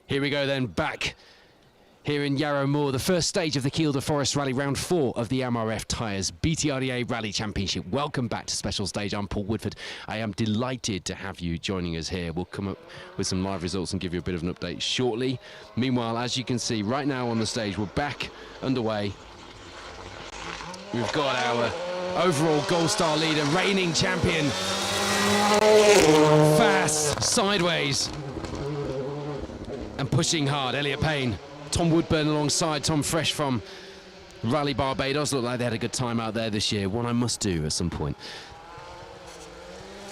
Here we go then, back here in Yarrow Moor, the first stage of the Kielder Forest Rally, round 4 of the MRF Tyres BTRDA Rally Championship. Welcome back to Special Stage. I'm Paul Woodford. I am delighted to have you joining us here. We'll come up with some live results and give you a bit of an update shortly. Meanwhile, as you can see right now on the stage, we're back underway. We've got our overall Gold Star leader, reigning champion, fast, sideways, and pushing hard, Elliot Payne. Tom Woodburn alongside Tom Fresh from Rally Barbados. Look like they had a good time out there this year, one I must do at some point.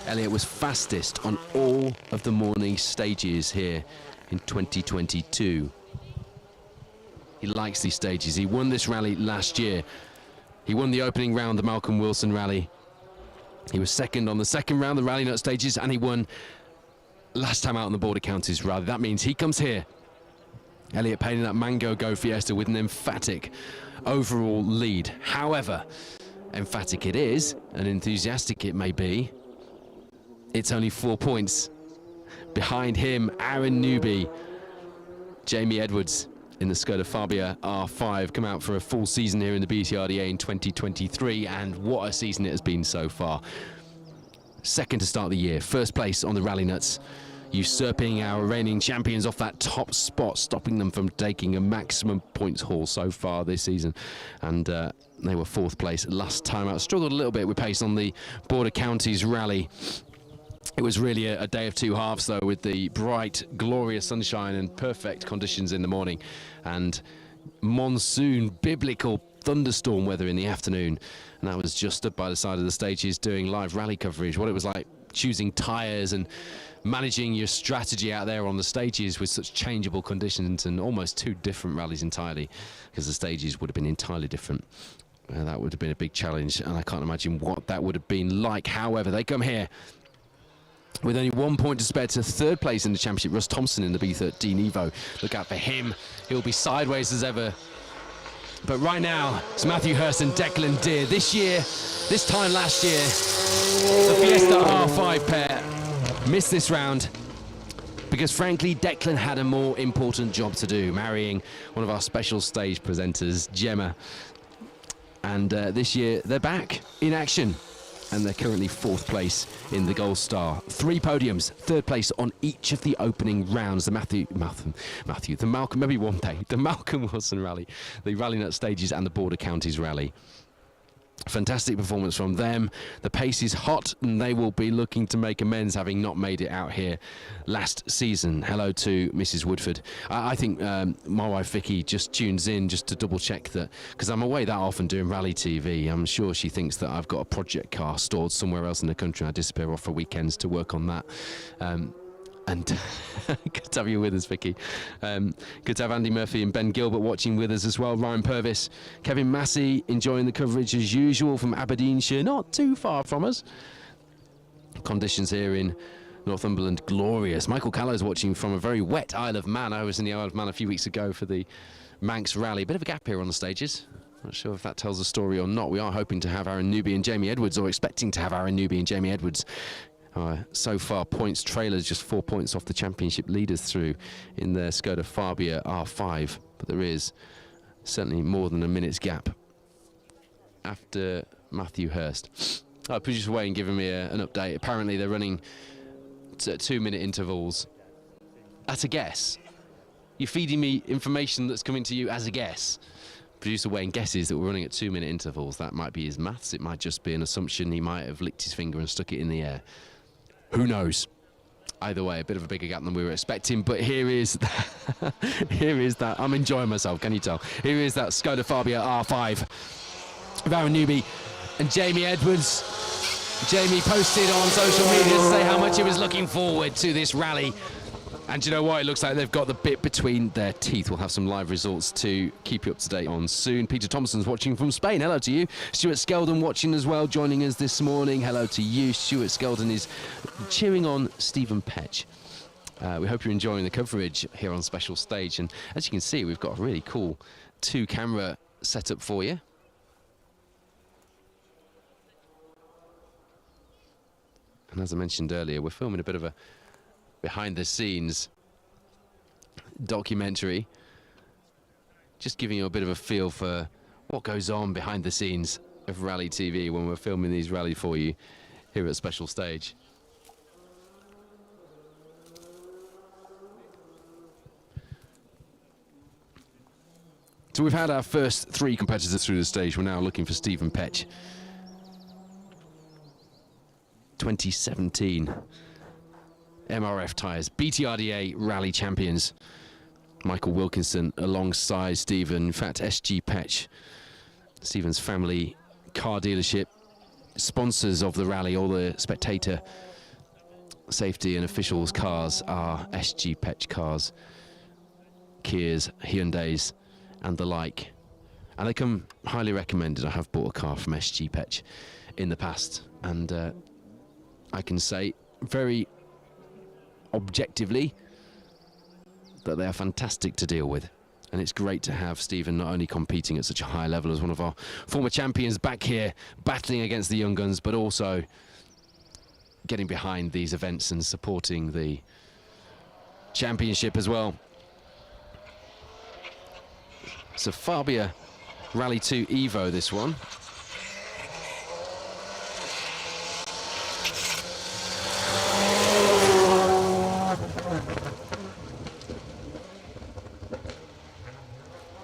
Elliot was fastest on all of the morning stages here in 2022. He likes these stages. He won this rally last year. He won the opening round, the Malcolm Wilson rally. He was second on the second round, the Rally Nut stages, and he won last time out on the Border Counties rally. That means he comes here, Elliot Payne, in that Mango Go Fiesta with an emphatic overall lead. However, emphatic it is, and enthusiastic it may be, it's only 4 points behind him. Aaron Newby, Jamie Edwards in the Skoda Fabia R5, come out for a full season here in the BTRDA in 2023, and what a season it has been so far. Second to start the year, first place on the Rally Nuts, usurping our reigning champions off that top spot, stopping them from taking a maximum points haul so far this season. And they were fourth place last time out. Struggled a little bit with pace on the Border Counties rally. It was really a day of two halves, though, with the bright, glorious sunshine and perfect conditions in the morning, and monsoon, biblical thunderstorm weather in the afternoon. And I was just stood by the side of the stages doing live rally coverage, what it was like choosing tyres and managing your strategy out there on the stages with such changeable conditions, and almost two different rallies entirely, because the stages would have been entirely different. That would have been a big challenge, and I can't imagine what that would have been like. However, they come here with only 1 point to spare to third place in the championship. Russ Thompson in the B13 Evo. Look out for him. He'll be sideways as ever. But right now, it's Matthew Hurst and Declan Deer. This time last year, the Fiesta R5 pair missed this round because, frankly, Declan had a more important job to do, marrying one of our special stage presenters, Gemma. And this year, they're back in action, and they're currently fourth place in the Gold Star. 3 podiums, third place on each of the opening rounds. The Malcolm, maybe one day, the Malcolm Wilson rally, the Rally Nut stages, and the Border Counties rally. Fantastic performance from them. The pace is hot, and they will be looking to make amends, having not made it out here last season. Hello to Mrs. Woodford. I think my wife Vicky just tunes in just to double check that, because I'm away that often doing rally TV. I'm sure she thinks that I've got a project car stored somewhere else in the country. I disappear off for weekends to work on that. And good to have you with us, Vicky. Good to have Andy Murphy and Ben Gilbert watching with us as well. Ryan Purvis, Kevin Massey enjoying the coverage as usual from Aberdeenshire, not too far from us. Conditions here in Northumberland, glorious. Michael Callows watching from a very wet Isle of Man. I was in the Isle of Man a few weeks ago for the Manx Rally. A bit of a gap here on the stages. Not sure if that tells a story or not. We are hoping to have Aaron Newby and Jamie Edwards, or expecting to have Aaron Newby and Jamie Edwards. So far, points trailers just 4 points off the championship leaders through in their Skoda Fabia R5. But there is certainly more than a minute's gap after Matthew Hurst. Producer Wayne giving me an update. Apparently they're running at 2-minute intervals. At a guess. You're feeding me information that's coming to you as a guess. Producer Wayne guesses that we're running at 2-minute intervals. That might be his maths. It might just be an assumption. He might have licked his finger and stuck it in the air. Who knows? Either way, a bit of a bigger gap than we were expecting, but here is that. I'm enjoying myself, can you tell? Here is that Skoda Fabia R5 with Aaron Newby and Jamie Edwards. Jamie posted on social media to say how much he was looking forward to this rally. And you know what? It looks like they've got the bit between their teeth. We'll have some live results to keep you up to date on soon. Peter Thompson's watching from Spain. Hello to you. Stuart Skeldon watching as well, joining us this morning. Hello to you. Stuart Skeldon is cheering on Stephen Petch. We hope you're enjoying the coverage here on Special Stage. And as you can see, we've got a really cool 2-camera setup for you. And as I mentioned earlier, we're filming a bit of a behind the scenes documentary, just giving you a bit of a feel for what goes on behind the scenes of Rally TV when we're filming these rally for you here at Special Stage. So we've had our first 3 competitors through the stage. We're now looking for Stephen Petch. 2017 MRF tyres, BTRDA Rally champions. Michael Wilkinson alongside Stephen. In fact, SG Petch, Stephen's family car dealership, sponsors of the rally. All the spectator safety and officials cars are SG Petch cars, Kias, Hyundais and the like, and they come highly recommended. I have bought a car from SG Petch in the past, and I can say very objectively that they are fantastic to deal with, and it's great to have Stephen not only competing at such a high level as one of our former champions back here battling against the young guns, but also getting behind these events and supporting the championship as well. So Fabia Rally 2 Evo, this one.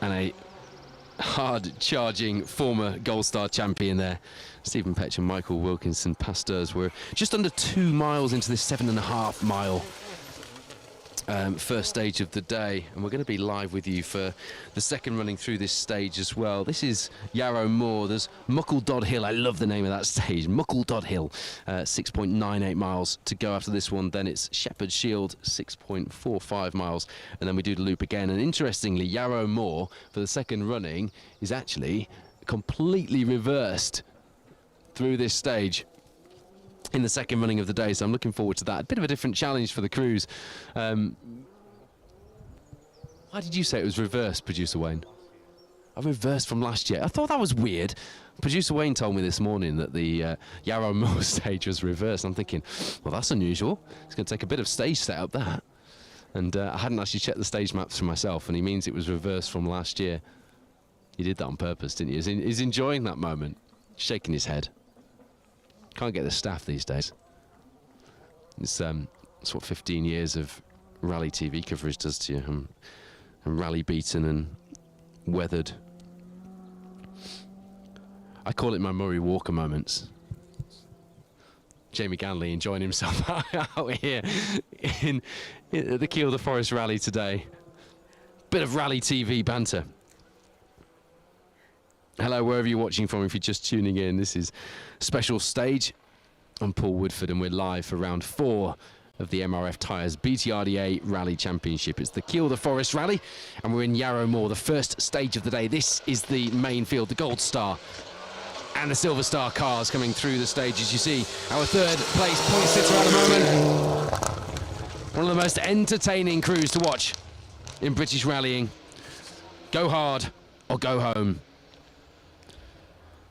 And a hard-charging former Gold Star champion there. Stephen Petch and Michael Wilkinson Pasteurs were just under 2 miles into this 7.5 mile first stage of the day, and we're going to be live with you for the second running through this stage as well. This is Yarrow Moor. There's Muckle Dodd Hill. I love the name of that stage, Muckle Dodd Hill. 6.98 miles to go after this one. Then it's Shepherd's Shield, 6.45 miles, and then we do the loop again. And interestingly, Yarrow Moor for the second running is actually completely reversed through this stage in the second running of the day, so I'm looking forward to that. A bit of a different challenge for the crews. Why did you say it was reversed, Producer Wayne? I reversed from last year. I thought that was weird. Producer Wayne told me this morning that the Yarrow Moor stage was reversed. I'm thinking, well, that's unusual. It's going to take a bit of stage setup, that. And I hadn't actually checked the stage maps for myself, and he means it was reversed from last year. You did that on purpose, didn't you? He's enjoying that moment, shaking his head. Can't get the staff these days. It's what 15 years of rally TV coverage does to you. I'm rally beaten and weathered. I call it my Murray Walker moments. Jamie Ganley enjoying himself out here in the Kielder Forest Rally today. Bit of rally TV banter. Hello, wherever you're watching from, if you're just tuning in, this is Special Stage. I'm Paul Woodford, and we're live for round 4 of the MRF Tyres BTRDA Rally Championship. It's the Kielder Forest Rally, and we're in Yarrow Moor, the first stage of the day. This is the main field, the Gold Star and the Silver Star cars coming through the stage. As you see, our third place point sitter at the moment. One of the most entertaining crews to watch in British rallying. Go hard or go home.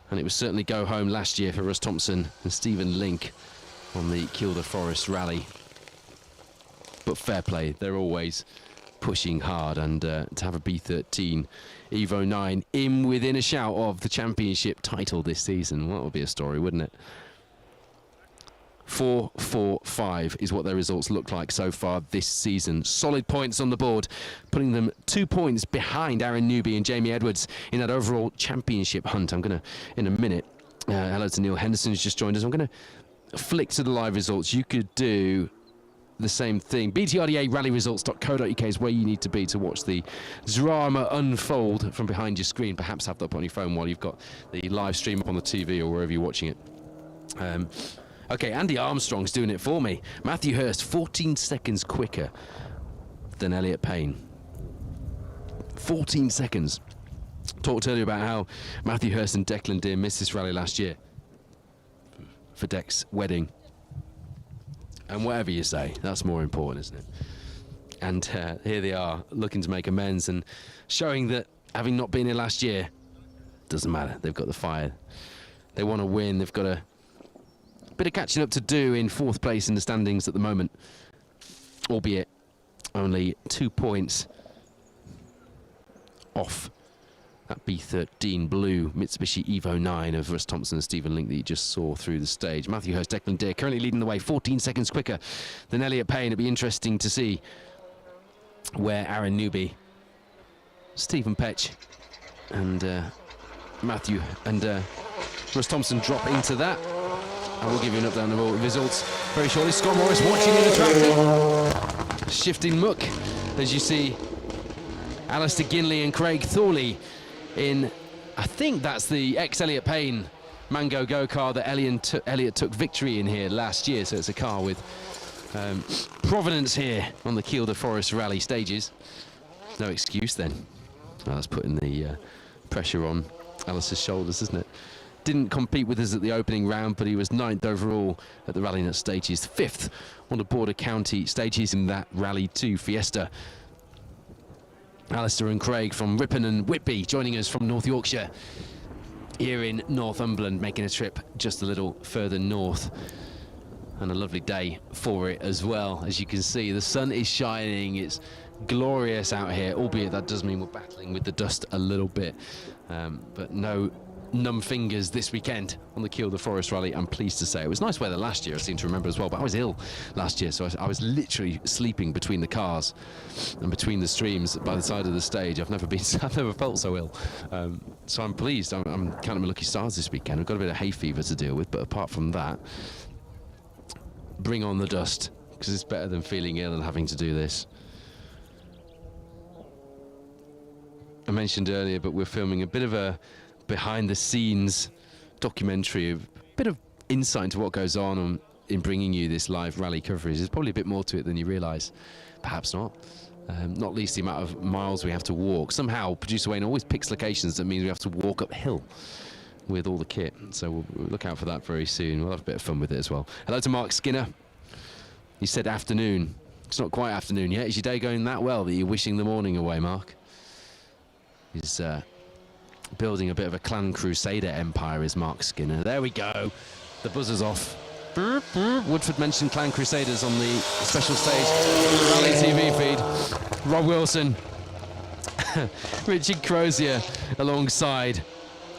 And it was certainly go home last year for Russ Thompson and Stephen Link on the Kielder Forest Rally. But fair play, they're always pushing hard, and to have a B13 Evo 9 in within a shout of the championship title this season, well, that would be a story, wouldn't it? 4-4-5 is what their results look like so far this season. Solid points on the board, putting them 2 points behind Aaron Newby and Jamie Edwards in that overall championship hunt. I'm going to, in a minute, hello to Neil Henderson who's just joined us. I'm going to flick to the live results. You could do the same thing. BTRDARallyResults.co.uk is where you need to be to watch the drama unfold from behind your screen. Perhaps have that up on your phone while you've got the live stream up on the TV or wherever you're watching it. Okay, Andy Armstrong's doing it for me. Matthew Hurst, 14 seconds quicker than Elliot Payne. 14 seconds. Talked earlier about how Matthew Hurst and Declan Deer missed this rally last year for Dec's wedding. And whatever you say, that's more important, isn't it? And here they are, looking to make amends and showing that having not been here last year, doesn't matter. They've got the fire. They want to win. They've got a bit of catching up to do in 4th place in the standings at the moment, albeit only 2 points off that B13 blue Mitsubishi Evo 9 of Russ Thompson and Stephen Link that you just saw through the stage. Matthew Hurst, Declan Deer currently leading the way, 14 seconds quicker than Elliot Payne. It'd be interesting to see where Aaron Newby, Stephen Petch and Matthew and Russ Thompson drop into that. And we'll give you an update on the results very shortly. Scott Morris watching in the track. Shifting muck as you see Alistair Ginley and Craig Thorley in, I think that's the ex-Elliot Payne Mango go-car that Elliot took victory in here last year. So it's a car with provenance here on the Kielder Forest Rally stages. No excuse then. Well, that's putting the pressure on Alistair's shoulders, isn't it? Didn't compete with us at the opening round, but he was 9th overall at the Rally Nut stages, 5th on the Border County stages in that Rally 2 Fiesta. Alistair and Craig from Ripon and Whitby joining us from North Yorkshire here in Northumberland, making a trip just a little further north. And a lovely day for it as well. As you can see, the sun is shining. It's glorious out here, albeit that does mean we're battling with the dust a little bit. But no numb fingers this weekend on the Kielder Forest Rally, I'm pleased to say. It was nice weather last year, I seem to remember as well, but I was ill last year, so I was literally sleeping between the cars and between the streams by the side of the stage. I've never felt so ill. So I'm pleased. I'm counting my lucky stars this weekend. I've got a bit of hay fever to deal with, but apart from that, bring on the dust, because it's better than feeling ill and having to do this. I mentioned earlier, but we're filming a bit of a behind-the-scenes documentary, a bit of insight into what goes on in bringing you this live rally coverage. There's probably a bit more to it than you realise. Perhaps not. Not least the amount of miles we have to walk. Somehow, producer Wayne always picks locations that means we have to walk uphill with all the kit. So we'll look out for that very soon. We'll have a bit of fun with it as well. Hello to Mark Skinner. He said afternoon. It's not quite afternoon yet. Is your day going that well that you're wishing the morning away, Mark? He's building a bit of a Clan Crusader empire, is Mark Skinner. There we go. The buzzer's off. Woodford mentioned Clan Crusaders on the special stage Rally TV feed. Rob Wilson, Richard Crozier alongside.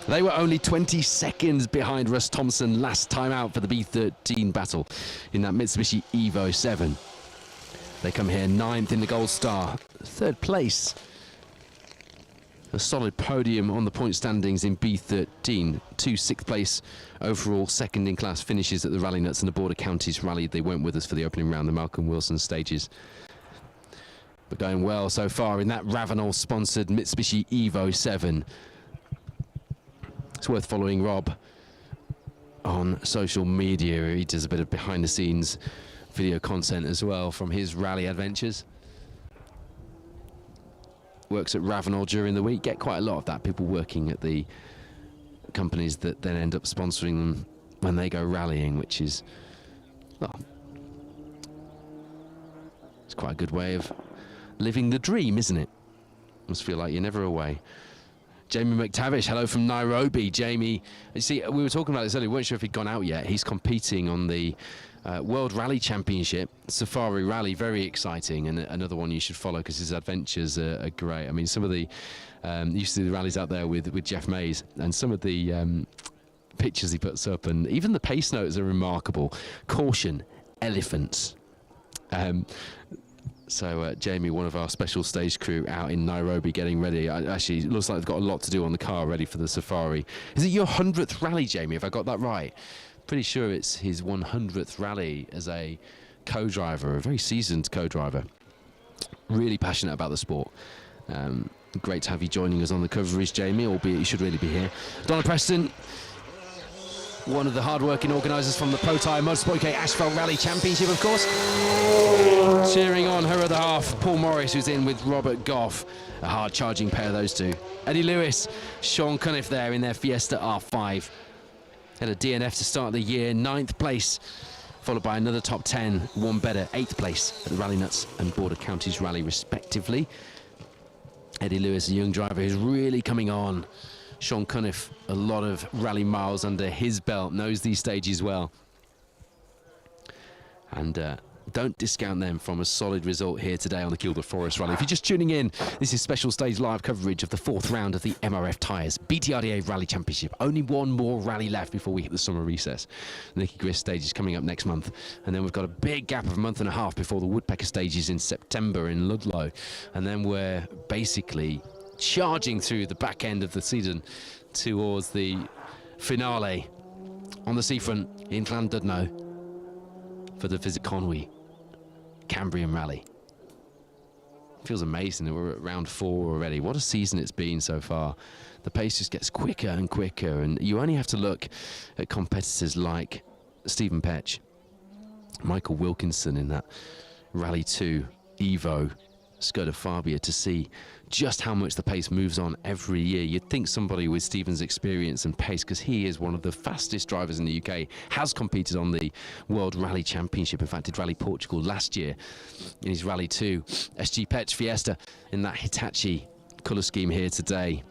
They were only 20 seconds behind Russ Thompson last time out for the B13 battle in that Mitsubishi Evo 7. They come here 9th in the Gold Star, 3rd place. A solid podium on the point standings in B13. 2 6th place overall, 2nd in class finishes at the Rally Nuts and the Border Counties Rally. They weren't with us for the opening round, the Malcolm Wilson stages. But going well so far in that Ravenel sponsored Mitsubishi Evo 7. It's worth following Rob on social media. He does a bit of behind the scenes video content as well from his rally adventures. Works at Ravenel during the week. Get quite a lot of that, people working at the companies that then end up sponsoring them when they go rallying, which is, well, it's quite a good way of living the dream, isn't it? Must feel like you're never away. Jamie McTavish, hello from Nairobi. Jamie, you see, we were talking about this earlier, we weren't sure if he'd gone out yet. He's competing on the World Rally Championship, Safari Rally, very exciting, and another one you should follow because his adventures are great. I mean, some of the, you used to see the rallies out there with Jeff Mays, and some of the pictures he puts up, and even the pace notes are remarkable. Caution, elephants. So Jamie, one of our special stage crew out in Nairobi getting ready. Actually, it looks like they've got a lot to do on the car, ready for the safari. Is it your 100th rally, Jamie, have I got that right? Pretty sure it's his 100th rally as a co-driver, a very seasoned co-driver. Really passionate about the sport. Great to have you joining us on the coverage, Jamie, albeit you should really be here. Donna Preston, one of the hard-working organisers from the Pro Tyre Motorsport UK Asphalt Rally Championship, of course. Cheering on her other half, Paul Morris, who's in with Robert Goff. A hard-charging pair, those two. Eddie Lewis, Sean Cunniff there in their Fiesta R5. Had a DNF to start the year, 9th place, followed by another top 10, one better, 8th place at the Rally Nuts and Border Counties Rally, respectively. Eddie Lewis, a young driver who's really coming on. Sean Cunniff, a lot of rally miles under his belt, knows these stages well. And don't discount them from a solid result here today on the Kielder Forest Rally. If you're just tuning in, this is special stage live coverage of the 4th round of the MRF Tyres BTRDA Rally Championship. Only one more rally left before we hit the summer recess. The Nicky Grist stage is coming up next month, and then we've got a big gap of a month and a half before the Woodpecker stages in September in Ludlow, and then we're basically charging through the back end of the season towards the finale on the seafront in Llandudno for the Visit Conwy Cambrian Rally. Feels amazing that we're at round 4 already. What a season it's been so far. The pace just gets quicker and quicker, and you only have to look at competitors like Stephen Petch, Michael Wilkinson in that Rally 2 Evo Skoda Fabia to see just how much the pace moves on every year. You'd think somebody with Stephen's experience and pace, because he is one of the fastest drivers in the UK, has competed on the World Rally Championship. In fact, did Rally Portugal last year in his Rally 2 SG Petch Fiesta in that Hitachi colour scheme here today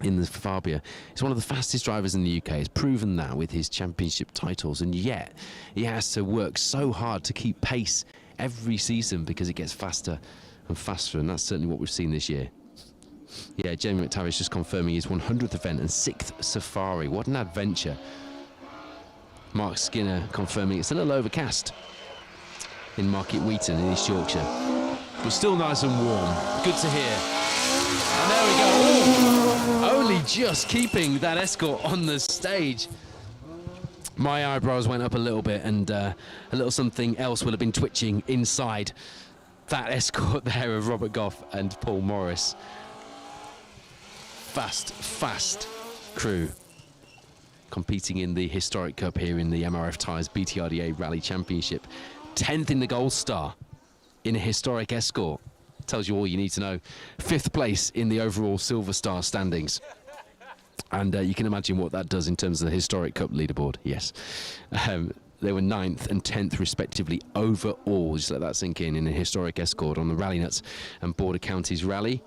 in the Fabia. He's one of the fastest drivers in the UK. He's proven that with his championship titles, and yet he has to work so hard to keep pace every season because it gets faster and faster, and that's certainly what we've seen this year. Yeah, Jamie McTavish just confirming his 100th event and 6th safari. What an adventure. Mark Skinner confirming it's a little overcast in Market Wheaton in East Yorkshire, but still nice and warm. Good to hear. And there we go. Ooh, only just keeping that Escort on the stage. My eyebrows went up a little bit, and a little something else will have been twitching inside that Escort there of Robert Goff and Paul Morris. Fast crew competing in the Historic Cup here in the MRF Tyres BTRDA Rally Championship. 10th in the Gold Star in a historic Escort. Tells you all you need to know. 5th place in the overall Silver Star standings. And you can imagine what that does in terms of the Historic Cup leaderboard. Yes. They were 9th and 10th respectively overall. Just let that sink in a historic Escort on the Rally Nuts and Border Counties Rally.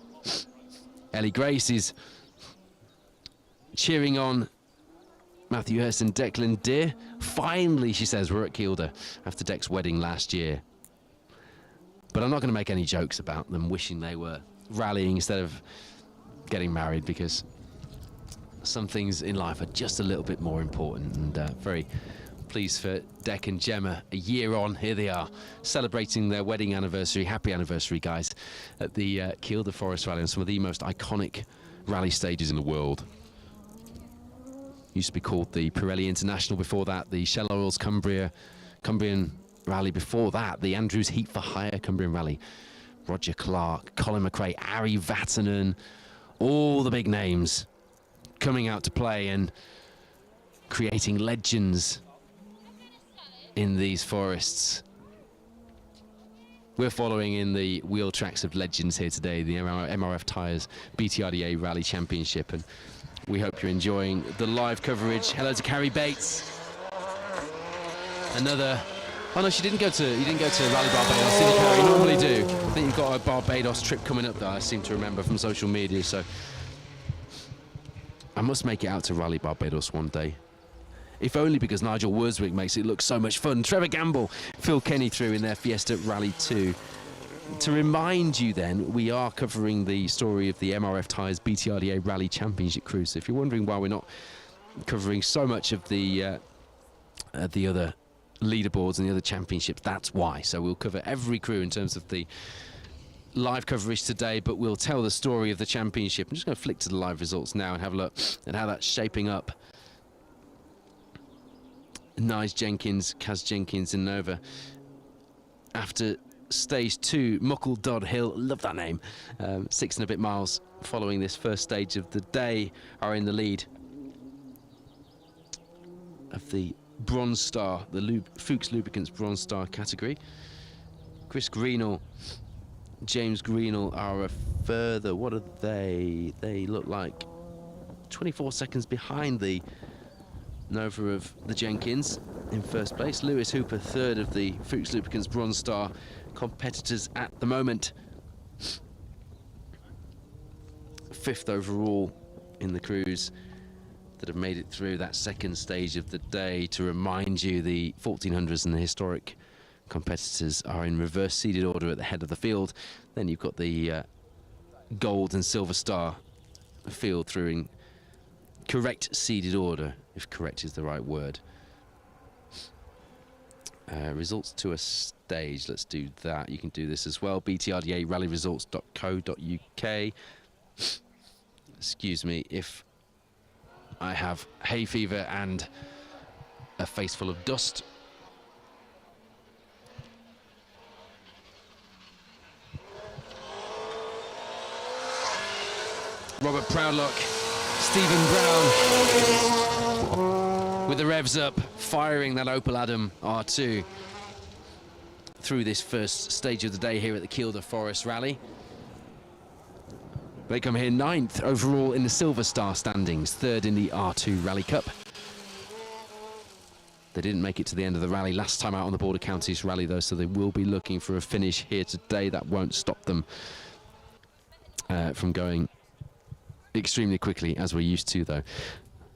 Ellie Grace is cheering on Matthew Hurst and Declan Deer. Finally, she says, we're at Kielder after Dec's wedding last year. But I'm not going to make any jokes about them wishing they were rallying instead of getting married, because some things in life are just a little bit more important, and very pleased for Dec and Gemma. A year on, here they are celebrating their wedding anniversary. Happy anniversary, guys, at the Kielder Forest Rally on some of the most iconic rally stages in the world. Used to be called the Pirelli International, before that the Shell Oils Cumbrian Rally, before that the Andrews Heat for Hire Cumbrian Rally. Roger Clark, Colin McRae, Ari Vatanen, all the big names coming out to play and creating legends in these forests. We're following in the wheel tracks of legends here today, the MRF Tyres BTRDA Rally Championship, and we hope you're enjoying the live coverage. Hello to Carrie Bates. Another. Oh no, you didn't go to Rally Barbados, did you, Carrie? You normally do. I think you've got a Barbados trip coming up, though, I seem to remember from social media, so I must make it out to Rally Barbados one day. If only because Nigel Worswick makes it look so much fun. Trevor Gamble, Phil Kenny through in their Fiesta Rally 2. To remind you then, we are covering the story of the MRF Tyres BTRDA Rally Championship crew. So if you're wondering why we're not covering so much of the other leaderboards and the other championships, that's why. So we'll cover every crew in terms of the live coverage today, but we'll tell the story of the championship. I'm just going to flick to the live results now and have a look at how that's shaping up. Nige Jenkins, Kaz Jenkins and Nova. After stage 2, Muckle Dodd Hill, love that name, 6 and a bit miles following this first stage of the day, are in the lead of the Bronze Star, the Fuchs Lubricants Bronze Star category. Chris Greenall, James Greenall are a further, what are they? They look like 24 seconds behind the Nova of the Jenkins in first place. Lewis Hooper, third of the Fuchs Lubricants Bronze Star competitors at the moment. 5th overall in the crews that have made it through that second stage of the day. To remind you, the 1400s and the historic competitors are in reverse seeded order at the head of the field. Then you've got the gold and silver star field through in correct seeded order, if correct is the right word. Results to a stage, let's do that. You can do this as well. BTRDA rallyresults.co.uk. Excuse me if I have hay fever and a face full of dust. Robert Proudlock, Stephen Brown with the revs up, firing that Opel Adam R2 through this first stage of the day here at the Kielder Forest Rally. They come here 9th overall in the Silver Star standings, 3rd in the R2 Rally Cup. They didn't make it to the end of the rally last time out on the Border Counties Rally though, so they will be looking for a finish here today. That won't stop them from going extremely quickly, as we're used to though.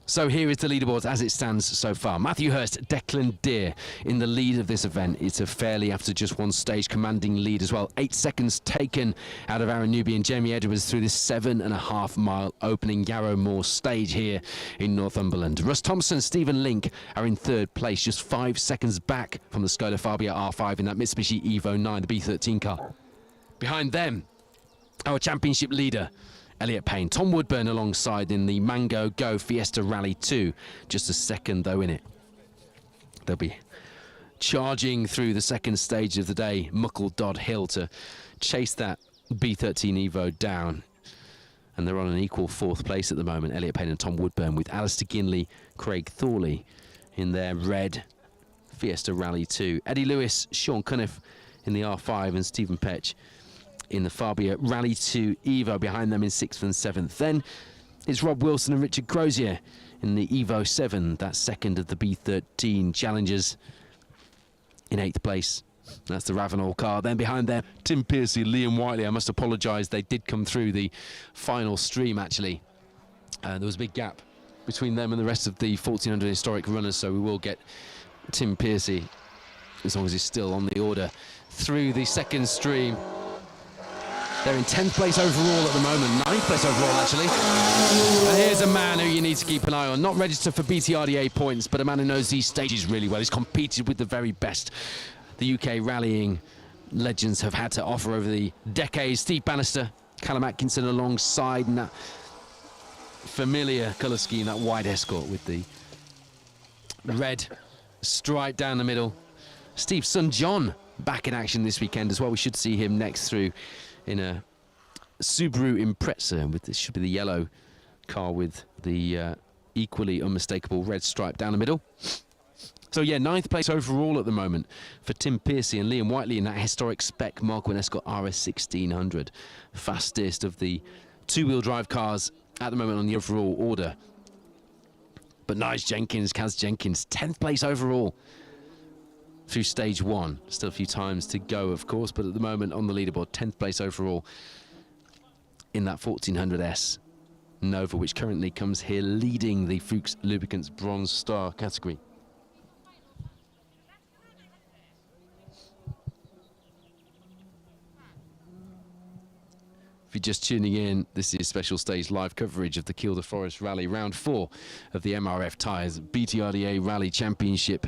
So here is the leaderboards as it stands so far. Matthew Hurst, Declan Deer in the lead of this event. It's a fairly, after just one stage, commanding lead as well. 8 seconds taken out of Aaron Newby and Jamie Edwards through this 7.5 mile opening Yarrow Moor stage here in Northumberland. Russ Thompson, Stephen Link are in 3rd place, just 5 seconds back from the Skoda Fabia R5 in that Mitsubishi Evo 9, the B13 car. Behind them, our championship leader, Elliot Payne. Tom Woodburn alongside in the Mango Go Fiesta Rally 2. Just a second though in it. They'll be charging through the second stage of the day, Muckle Dodd Hill, to chase that B13 Evo down. And they're on an equal 4th place at the moment, Elliot Payne and Tom Woodburn, with Alistair Ginley, Craig Thorley in their red Fiesta Rally 2. Eddie Lewis, Sean Cunniff in the R5 and Stephen Petch in the Fabia Rally 2 Evo behind them in 6th and 7th. Then it's Rob Wilson and Richard Crozier in the Evo 7, that second of the B13 Challengers, in 8th place. That's the Ravenel car. Then behind them, Tim Pearcey, Liam Whiteley. I must apologise, they did come through the final stream actually. There was a big gap between them and the rest of the 1400 historic runners, so we will get Tim Pearcey, as long as he's still on the order, through the second stream. They're in 10th place overall at the moment, 9th place overall actually. And here's a man who you need to keep an eye on, not registered for BTRDA points, but a man who knows these stages really well. He's competed with the very best the UK rallying legends have had to offer over the decades. Steve Bannister, Callum Atkinson alongside in that familiar colour scheme, that white Escort with the red stripe down the middle. Steve's son John back in action this weekend as well. We should see him next through in a Subaru Impreza, with this should be the yellow car with the equally unmistakable red stripe down the middle. So yeah, 9th place overall at the moment for Tim Pearcey and Liam Whiteley in that historic spec Mark Escort RS 1600, fastest of the 2-wheel drive cars at the moment on the overall order. But Kaz Jenkins, 10th place overall through stage 1. Still a few times to go, of course, but at the moment on the leaderboard, 10th place overall in that 1400S Nova, which currently comes here leading the Fuchs Lubricants Bronze Star category. If you're just tuning in, this is special stage live coverage of the Kielder Forest Rally, round 4 of the MRF Tyres BTRDA Rally Championship.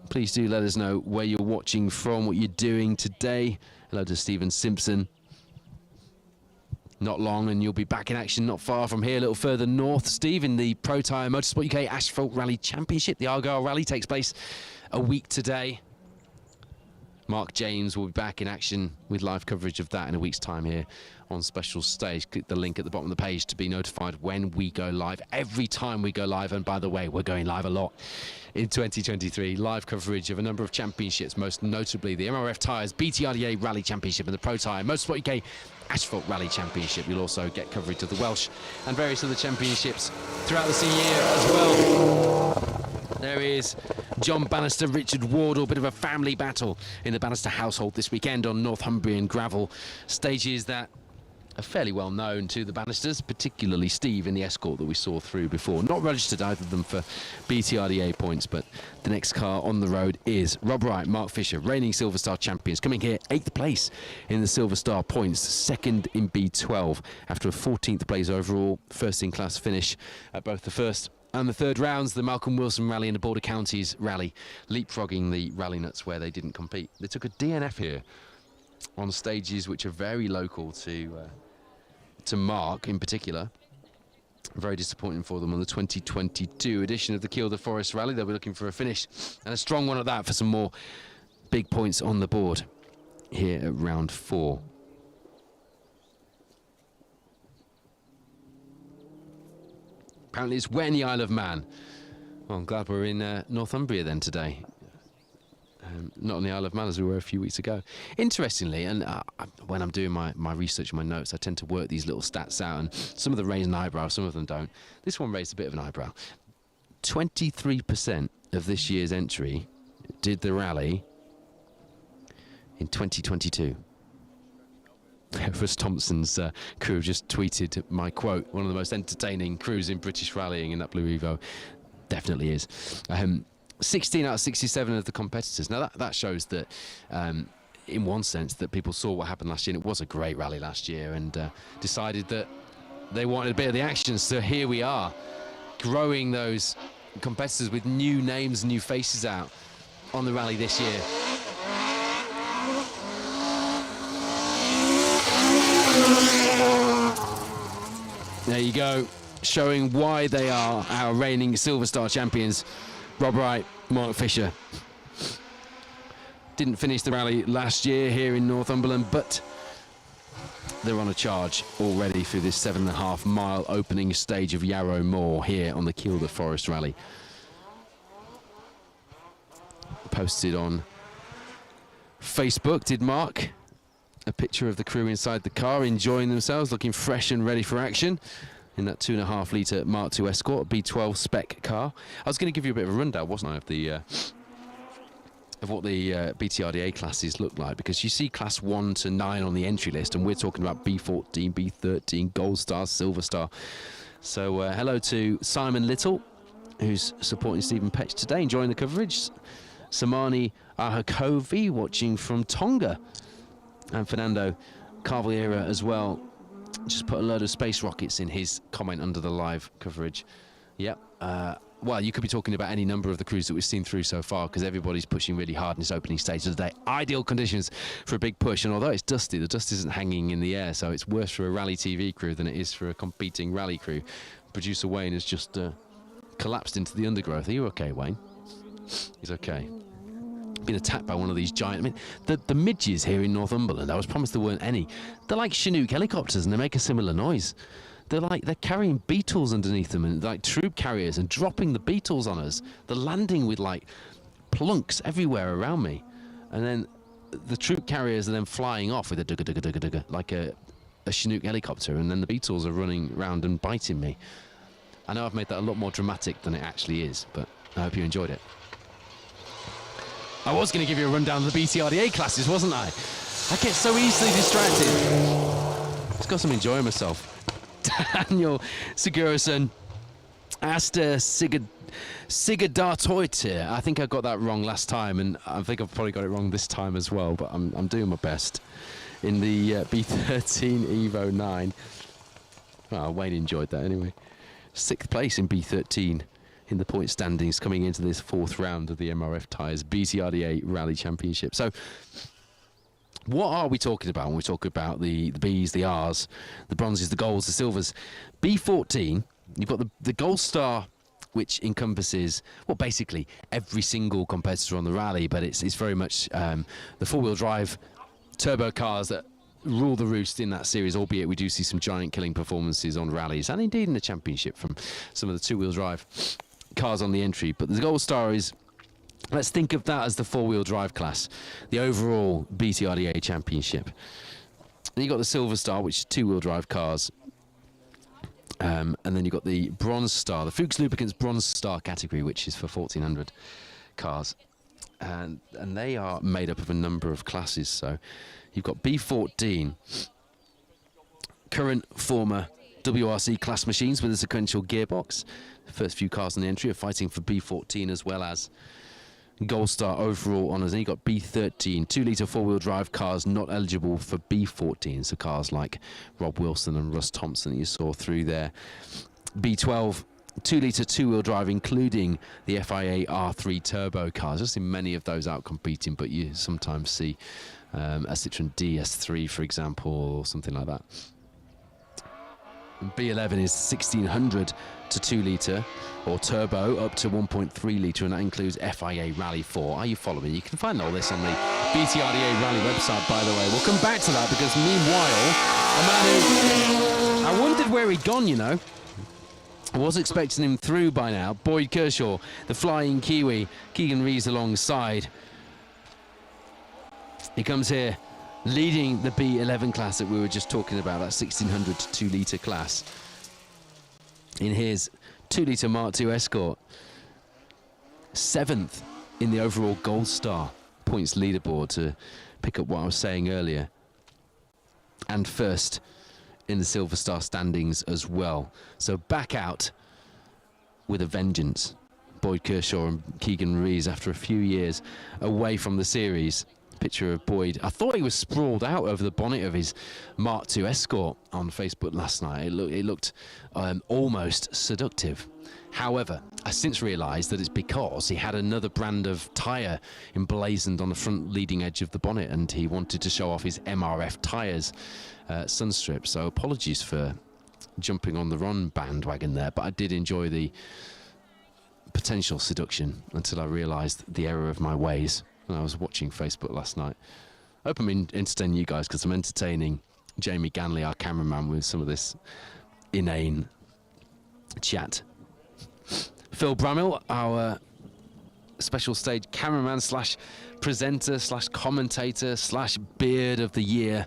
Please do let us know where you're watching from, what you're doing today. Hello to Stephen Simpson. Not long and you'll be back in action not far from here, a little further north. Steve, in the Pro Tyre Motorsport UK Asphalt Rally Championship. The Argyle Rally takes place a week today. Mark James will be back in action with live coverage of that in a week's time here on Special Stage. Click the link at the bottom of the page to be notified when we go live, every time we go live. And by the way, we're going live a lot in 2023. Live coverage of a number of championships, most notably the MRF Tyres BTRDA Rally Championship and the Pro Tyre Motorsport UK Asphalt Rally Championship. You'll also get coverage of the Welsh and various other championships throughout the year as well. There is John Bannister, Richard Wardle, bit of a family battle in the Bannister household this weekend on Northumbrian gravel stages that are fairly well known to the Bannisters, particularly Steve in the Escort that we saw through before. Not registered, either of them, for BTRDA points, but the next car on the road is Rob Wright, Mark Fisher, reigning Silver Star champions, coming here 8th place in the Silver Star points, 2nd in B12 after a 14th place overall, first in class finish at both the first and the third rounds. The Malcolm Wilson Rally and the Border Counties Rally, leapfrogging the Rally Nuts where they didn't compete. They took a DNF here on stages which are very local to Mark in particular. Very disappointing for them on the 2022 edition of the Kielder Forest Rally. They'll be looking for a finish, and a strong one at that, for some more big points on the board here at round 4. Apparently it's wet in the Isle of Man. Well, I'm glad we're in Northumbria then today. Not on the Isle of Man as we were a few weeks ago. Interestingly, and when I'm doing my research and my notes, I tend to work these little stats out, and some of them raise an eyebrow, some of them don't. This one raised a bit of an eyebrow. 23% of this year's entry did the rally in 2022. Russ Thompson's crew just tweeted my quote, one of the most entertaining crews in British rallying in that Blue Evo. Definitely is. 16 out of 67 of the competitors. Now that shows that, in one sense, that people saw what happened last year, and it was a great rally last year, and decided that they wanted a bit of the action. So here we are, growing those competitors with new names, new faces out on the rally this year. There you go, showing why they are our reigning Silver Star champions. Rob Wright, Mark Fisher. Didn't finish the rally last year here in Northumberland, but they're on a charge already through this 7.5 mile opening stage of Yarrow Moor here on the Kielder Forest Rally. Posted on Facebook, did Mark, a picture of the crew inside the car enjoying themselves, looking fresh and ready for action in that 2.5 litre Mark II Escort, B12 spec car. I was going to give you a bit of a rundown, wasn't I, of what the BTRDA classes look like, because you see class 1 to 9 on the entry list, and we're talking about B14, B13, Gold Star, Silver Star. So hello to Simon Little, who's supporting Stephen Petch today, enjoying the coverage. Samani Ahakovi watching from Tonga, and Fernando Carvalheira as well. Just put a load of space rockets in his comment under the live coverage. Yep. Well, you could be talking about any number of the crews that we've seen through so far, because everybody's pushing really hard in this opening stage of the day. Ideal conditions for a big push, and although it's dusty, the dust isn't hanging in the air, so it's worse for a rally TV crew than it is for a competing rally crew. Producer Wayne has just collapsed into the undergrowth. Are you okay, Wayne? He's okay. Been attacked by one of these giant... I mean, the midges here in Northumberland, I was promised there weren't any. They're like Chinook helicopters, and they make a similar noise. They're carrying beetles underneath them, and like troop carriers, and dropping the beetles on us. They're landing with like plunks everywhere around me, and then the troop carriers are then flying off with a dugga dugga dugga dugga, like a Chinook helicopter, and then the beetles are running around and biting me. I know I've made that a lot more dramatic than it actually is, but I hope you enjoyed it. I was going to give you a rundown of the BTRDA classes, wasn't I? I get so easily distracted. Just got some enjoying myself. Daniel Sigurðsson, Asta Sigurdartoitir. I think I got that wrong last time, and I think I've probably got it wrong this time as well, but I'm doing my best. In the B13 Evo 9. Well, Wayne enjoyed that anyway. 6th place in B13 in the point standings, coming into this 4th round of the MRF Tyres BTRDA Rally Championship. So what are we talking about when we talk about the Bs, the Rs, the bronzes, the golds, the silvers? B14, you've got the Gold Star, which encompasses, well, basically every single competitor on the rally, but it's very much the four-wheel drive turbo cars that rule the roost in that series, albeit we do see some giant killing performances on rallies, and indeed in the championship from some of the two-wheel drive cars on the entry. But the Gold Star is, let's think of that as the four-wheel drive class, the overall BTRDA championship. Then you've got the Silver Star, which is two-wheel drive cars. And then you've got the Bronze Star, the Fuchs Lubricants Bronze Star category, which is for 1,400 cars. And they are made up of a number of classes. So you've got B14, current, former WRC class machines with a sequential gearbox. The first few cars in the entry are fighting for B14 as well as Gold Star overall honours. And you got B13, 2-litre four-wheel drive cars not eligible for B14. So cars like Rob Wilson and Russ Thompson you saw through there. B12, 2-litre two-wheel drive, including the FIA R3 turbo cars. I've seen many of those out competing, but you sometimes see a Citroen DS3, for example, or something like that. And B11 is 1600 to 2-litre or turbo up to 1.3 litre, and that includes FIA Rally 4. Are you following? You can find all this on the BTRDA Rally website, by the way. We'll come back to that because meanwhile, a man who I wondered where he'd gone, you know. I was expecting him through by now. Boyd Kershaw, the flying Kiwi, Keegan Rees alongside. He comes here leading the B11 class that we were just talking about, that 1600 to 2-litre class, in his 2-litre Mark II Escort. 7th in the overall Gold Star points leaderboard, to pick up what I was saying earlier. And first in the Silver Star standings as well. So back out with a vengeance, Boyd Kershaw and Keegan Rees, after a few years away from the series. Picture of Boyd. I thought he was sprawled out over the bonnet of his Mark II Escort on Facebook last night. It looked almost seductive. However, I since realised that it's because he had another brand of tyre emblazoned on the front leading edge of the bonnet, and he wanted to show off his MRF tyres sunstrip. So apologies for jumping on the wrong bandwagon there, but I did enjoy the potential seduction until I realised the error of my ways when I was watching Facebook last night. I hope I'm entertaining you guys, because I'm entertaining Jamie Ganley, our cameraman, with some of this inane chat. Phil Brammill, our special stage cameraman slash presenter slash commentator slash beard of the year,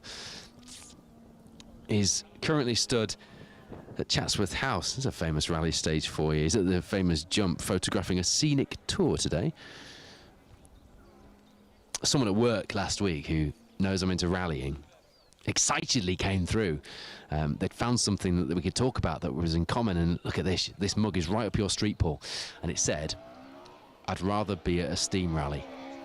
is currently stood at Chatsworth House. There's a famous rally stage for you. He's at the famous jump, photographing a scenic tour today. Someone at work last week who knows I'm into rallying excitedly came through. They'd found something that we could talk about that was in common, and look at this. This mug is right up your street, Paul. And it said, "I'd rather be at a steam rally."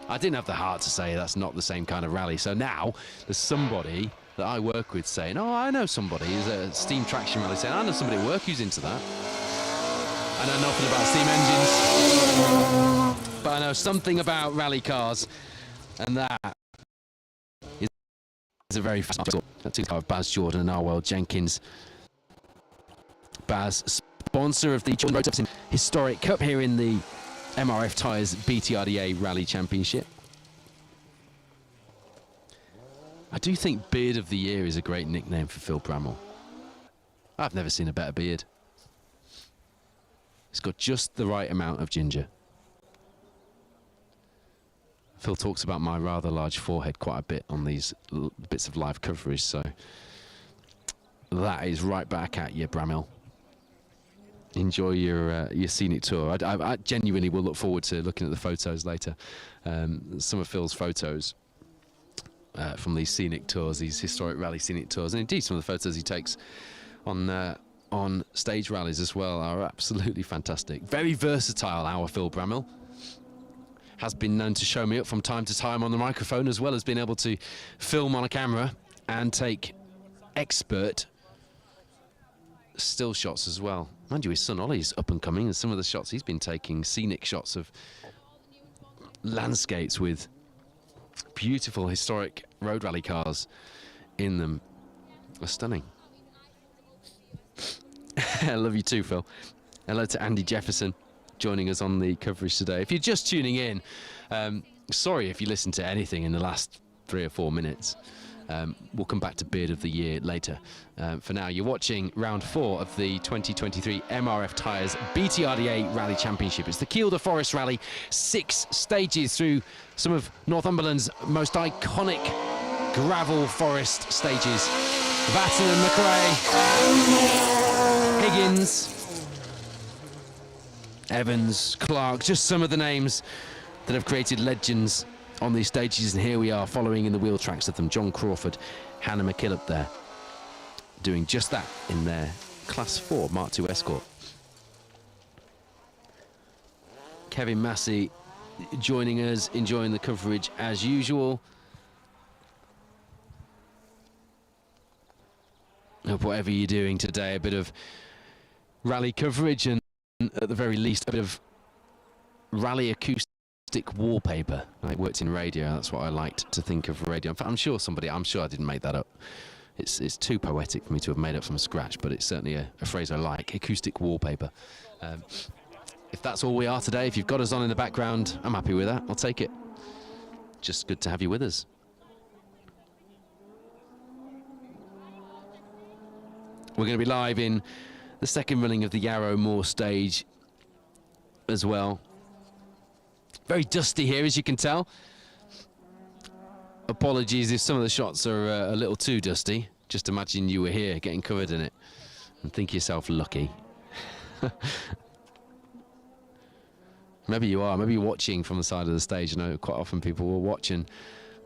I didn't have the heart to say that's not the same kind of rally. So now there's somebody that I work with saying, "Oh, I know somebody who's at a steam traction rally," saying, "I know somebody at work who's into that." I know nothing about steam engines, but I know something about rally cars. And that is a very fast of Baz Jordan and Arwell Jenkins. Baz, sponsor of the Jordan Road Racing Historic Cup here in the MRF Tyres BTRDA Rally Championship. I do think Beard of the Year is a great nickname for Phil Brammill. I've never seen a better beard. It's got just the right amount of ginger. Phil talks about my rather large forehead quite a bit on these bits of live coverage, so that is right back at you, Brammill. Enjoy your scenic tour. I genuinely will look forward to looking at the photos later. Some of Phil's photos from these scenic tours, these historic rally scenic tours, and indeed some of the photos he takes on stage rallies as well, are absolutely fantastic. Very versatile, our Phil Brammill. Has been known to show me up from time to time on the microphone, as well as being able to film on a camera and take expert still shots as well. Mind you, his son Ollie's up and coming, and some of the shots he's been taking, scenic shots of landscapes with beautiful historic road rally cars in them, are stunning. I love you too, Phil. Hello to Andy Jefferson, joining us on the coverage today. If you're just tuning in, sorry if you listened to anything in the last 3 or 4 minutes. We'll come back to Beard of the Year later. For now, you're watching round 4 of the 2023 MRF Tyres BTRDA Rally Championship. It's the Kielder Forest Rally, 6 stages through some of Northumberland's most iconic gravel forest stages. Batten and McRae, Higgins, Evans, Clark, just some of the names that have created legends on these stages, and here we are following in the wheel tracks of them. John Crawford, Hannah McKillop there. doing just that in their Class 4 Mark II Escort. Kevin Massey joining us, enjoying the coverage as usual. Hope whatever you're doing today, a bit of rally coverage and at the very least a bit of rally acoustic wallpaper. I worked in radio, that's what I liked to think of radio. In fact, I'm sure I didn't make that up. It's too poetic for me to have made up from scratch, but it's certainly a phrase I like, acoustic wallpaper. If that's all we are today, if you've got us on in the background, I'm happy with that. I'll take it. Just good to have you with us. We're going to be live in the second running of the Yarrow Moor stage as well. Very dusty here, as you can tell. Apologies if some of the shots are a little too dusty. Just imagine you were here getting covered in it and think yourself lucky. Maybe you are. Maybe you're watching from the side of the stage. I know quite often people will watch and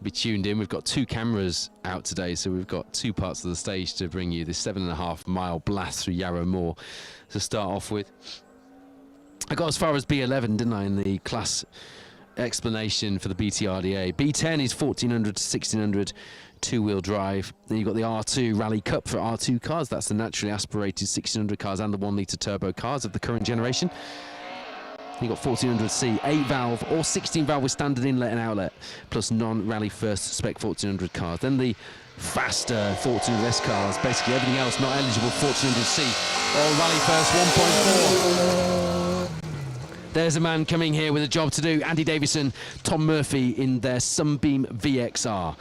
be tuned in. We've got 2 cameras out today, so we've got 2 parts of the stage to bring you this 7.5 mile blast through Yarrow Moor to start off with. I got as far as B11, didn't I, in the class explanation for the BTRDA. B10 is 1400 to 1600 two-wheel drive. Then you've got the R2 Rally Cup for R2 cars. That's the naturally aspirated 1600 cars and the 1 litre turbo cars of the current generation. You've got 1400C 8-valve or 16-valve with standard inlet and outlet, plus non-rally first spec 1400 cars. Then the faster 1400S cars, basically everything else not eligible 1400C or rally first 1.4. There's a man coming here with a job to do. Andy Davison, Tom Murphy in their Sunbeam VXR.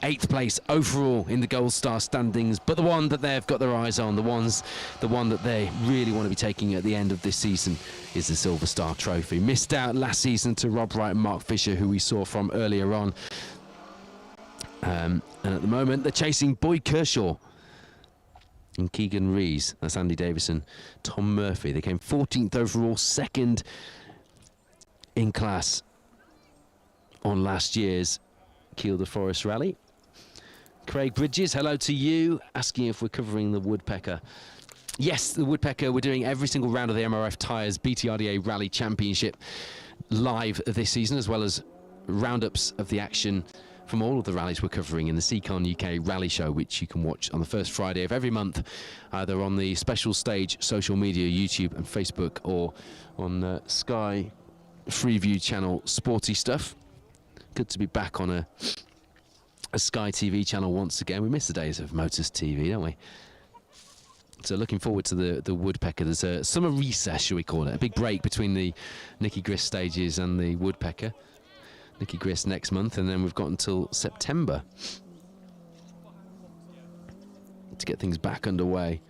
8th place overall in the Gold Star standings, but the one that they've got their eyes on, the one that they really want to be taking at the end of this season is the Silver Star Trophy. Missed out last season to Rob Wright and Mark Fisher, who we saw from earlier on. And at the moment, they're chasing Boyd Kershaw and Keegan Rees. That's Andy Davison, Tom Murphy. They came 14th overall, 2nd in class on last year's Kielder Forest Rally. Craig Bridges, hello to you, asking if we're covering the Woodpecker. Yes, the Woodpecker, we're doing every single round of the MRF Tyres BTRDA Rally Championship live this season, as well as roundups of the action from all of the rallies we're covering in the Seacon UK Rally Show, which you can watch on the first Friday of every month, either on the Special Stage social media, YouTube and Facebook, or on Sky Freeview channel Sporty Stuff. Good to be back on a Sky TV channel once again. We miss the days of Motors TV, don't we? So looking forward to the Woodpecker. There's a summer recess, shall we call it, a big break between the Nicky Grist stages and the Woodpecker. Nicky Grist next month, and then we've got until September to get things back underway.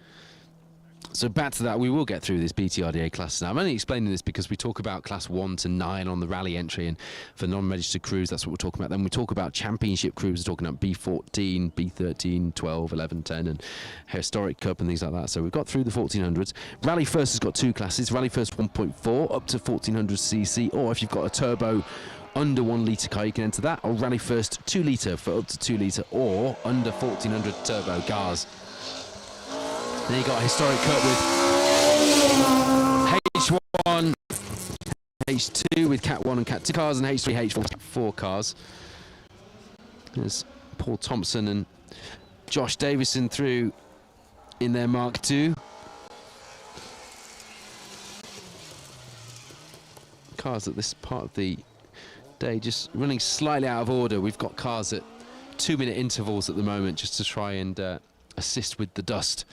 So back to that, we will get through this BTRDA class now. I'm only explaining this because we talk about class 1 to 9 on the rally entry, and for non-registered crews, that's what we're talking about. Then we talk about championship crews, we're talking about B14, B13, 12, 11, 10, and Historic Cup and things like that. So we've got through the 1400s. Rally First has got 2 classes, Rally First 1.4 up to 1400cc, or if you've got a turbo under 1 litre car, you can enter that, or Rally First 2 litre for up to 2 litre, or under 1400 turbo cars. Then you got a Historic Cup with H1, H2 with Cat 1 and Cat 2 cars, and H3, H4, Cat 4 cars. There's Paul Thompson and Josh Davison through in their Mark II. Cars at this part of the day just running slightly out of order. We've got cars at 2-minute intervals at the moment just to try and assist with the dust.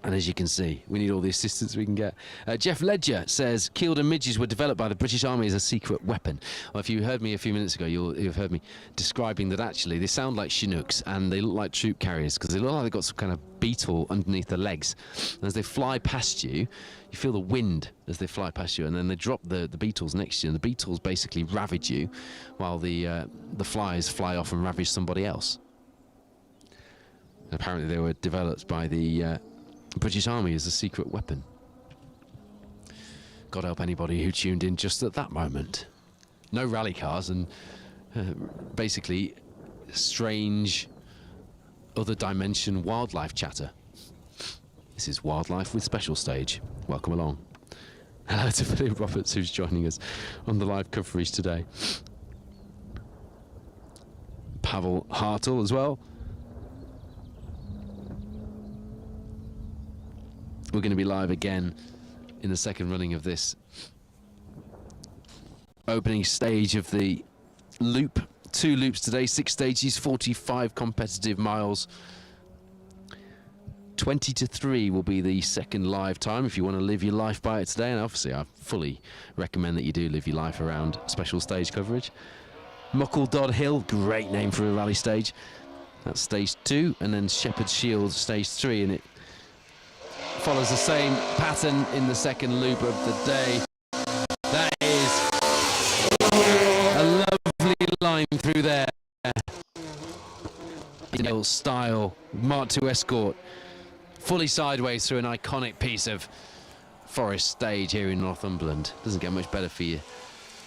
And as you can see, we need all the assistance we can get. Jeff Ledger says, Kielder midges were developed by the British Army as a secret weapon. Well, if you heard me a few minutes ago, you'll have heard me describing that actually they sound like Chinooks and they look like troop carriers because they look like they've got some kind of beetle underneath their legs. And as they fly past you, you feel the wind as they fly past you, and then they drop the beetles next to you, and the beetles basically ravage you while the flies fly off and ravage somebody else. And apparently they were developed by the British Army as a secret weapon. God help anybody who tuned in just at that moment. No rally cars and basically strange other dimension wildlife chatter. This is Wildlife with Special Stage. Welcome along. Hello to Philip Roberts, who's joining us on the live coverage today. Pavel Hartl as well. We're going to be live again in the second running of this opening stage of the loop. 2 loops today, 6 stages, 45 competitive miles. 20 to 3 will be the second live time if you want to live your life by it today. And obviously, I fully recommend that you do live your life around special stage coverage. Muckle Dodd Hill, great name for a rally stage. That's stage 2, and then Shepherd's Shield, stage 3, and it follows the same pattern in the second loop of the day. That is a lovely line through there. In style, Mark II Escort, fully sideways through an iconic piece of forest stage here in Northumberland. Doesn't get much better for you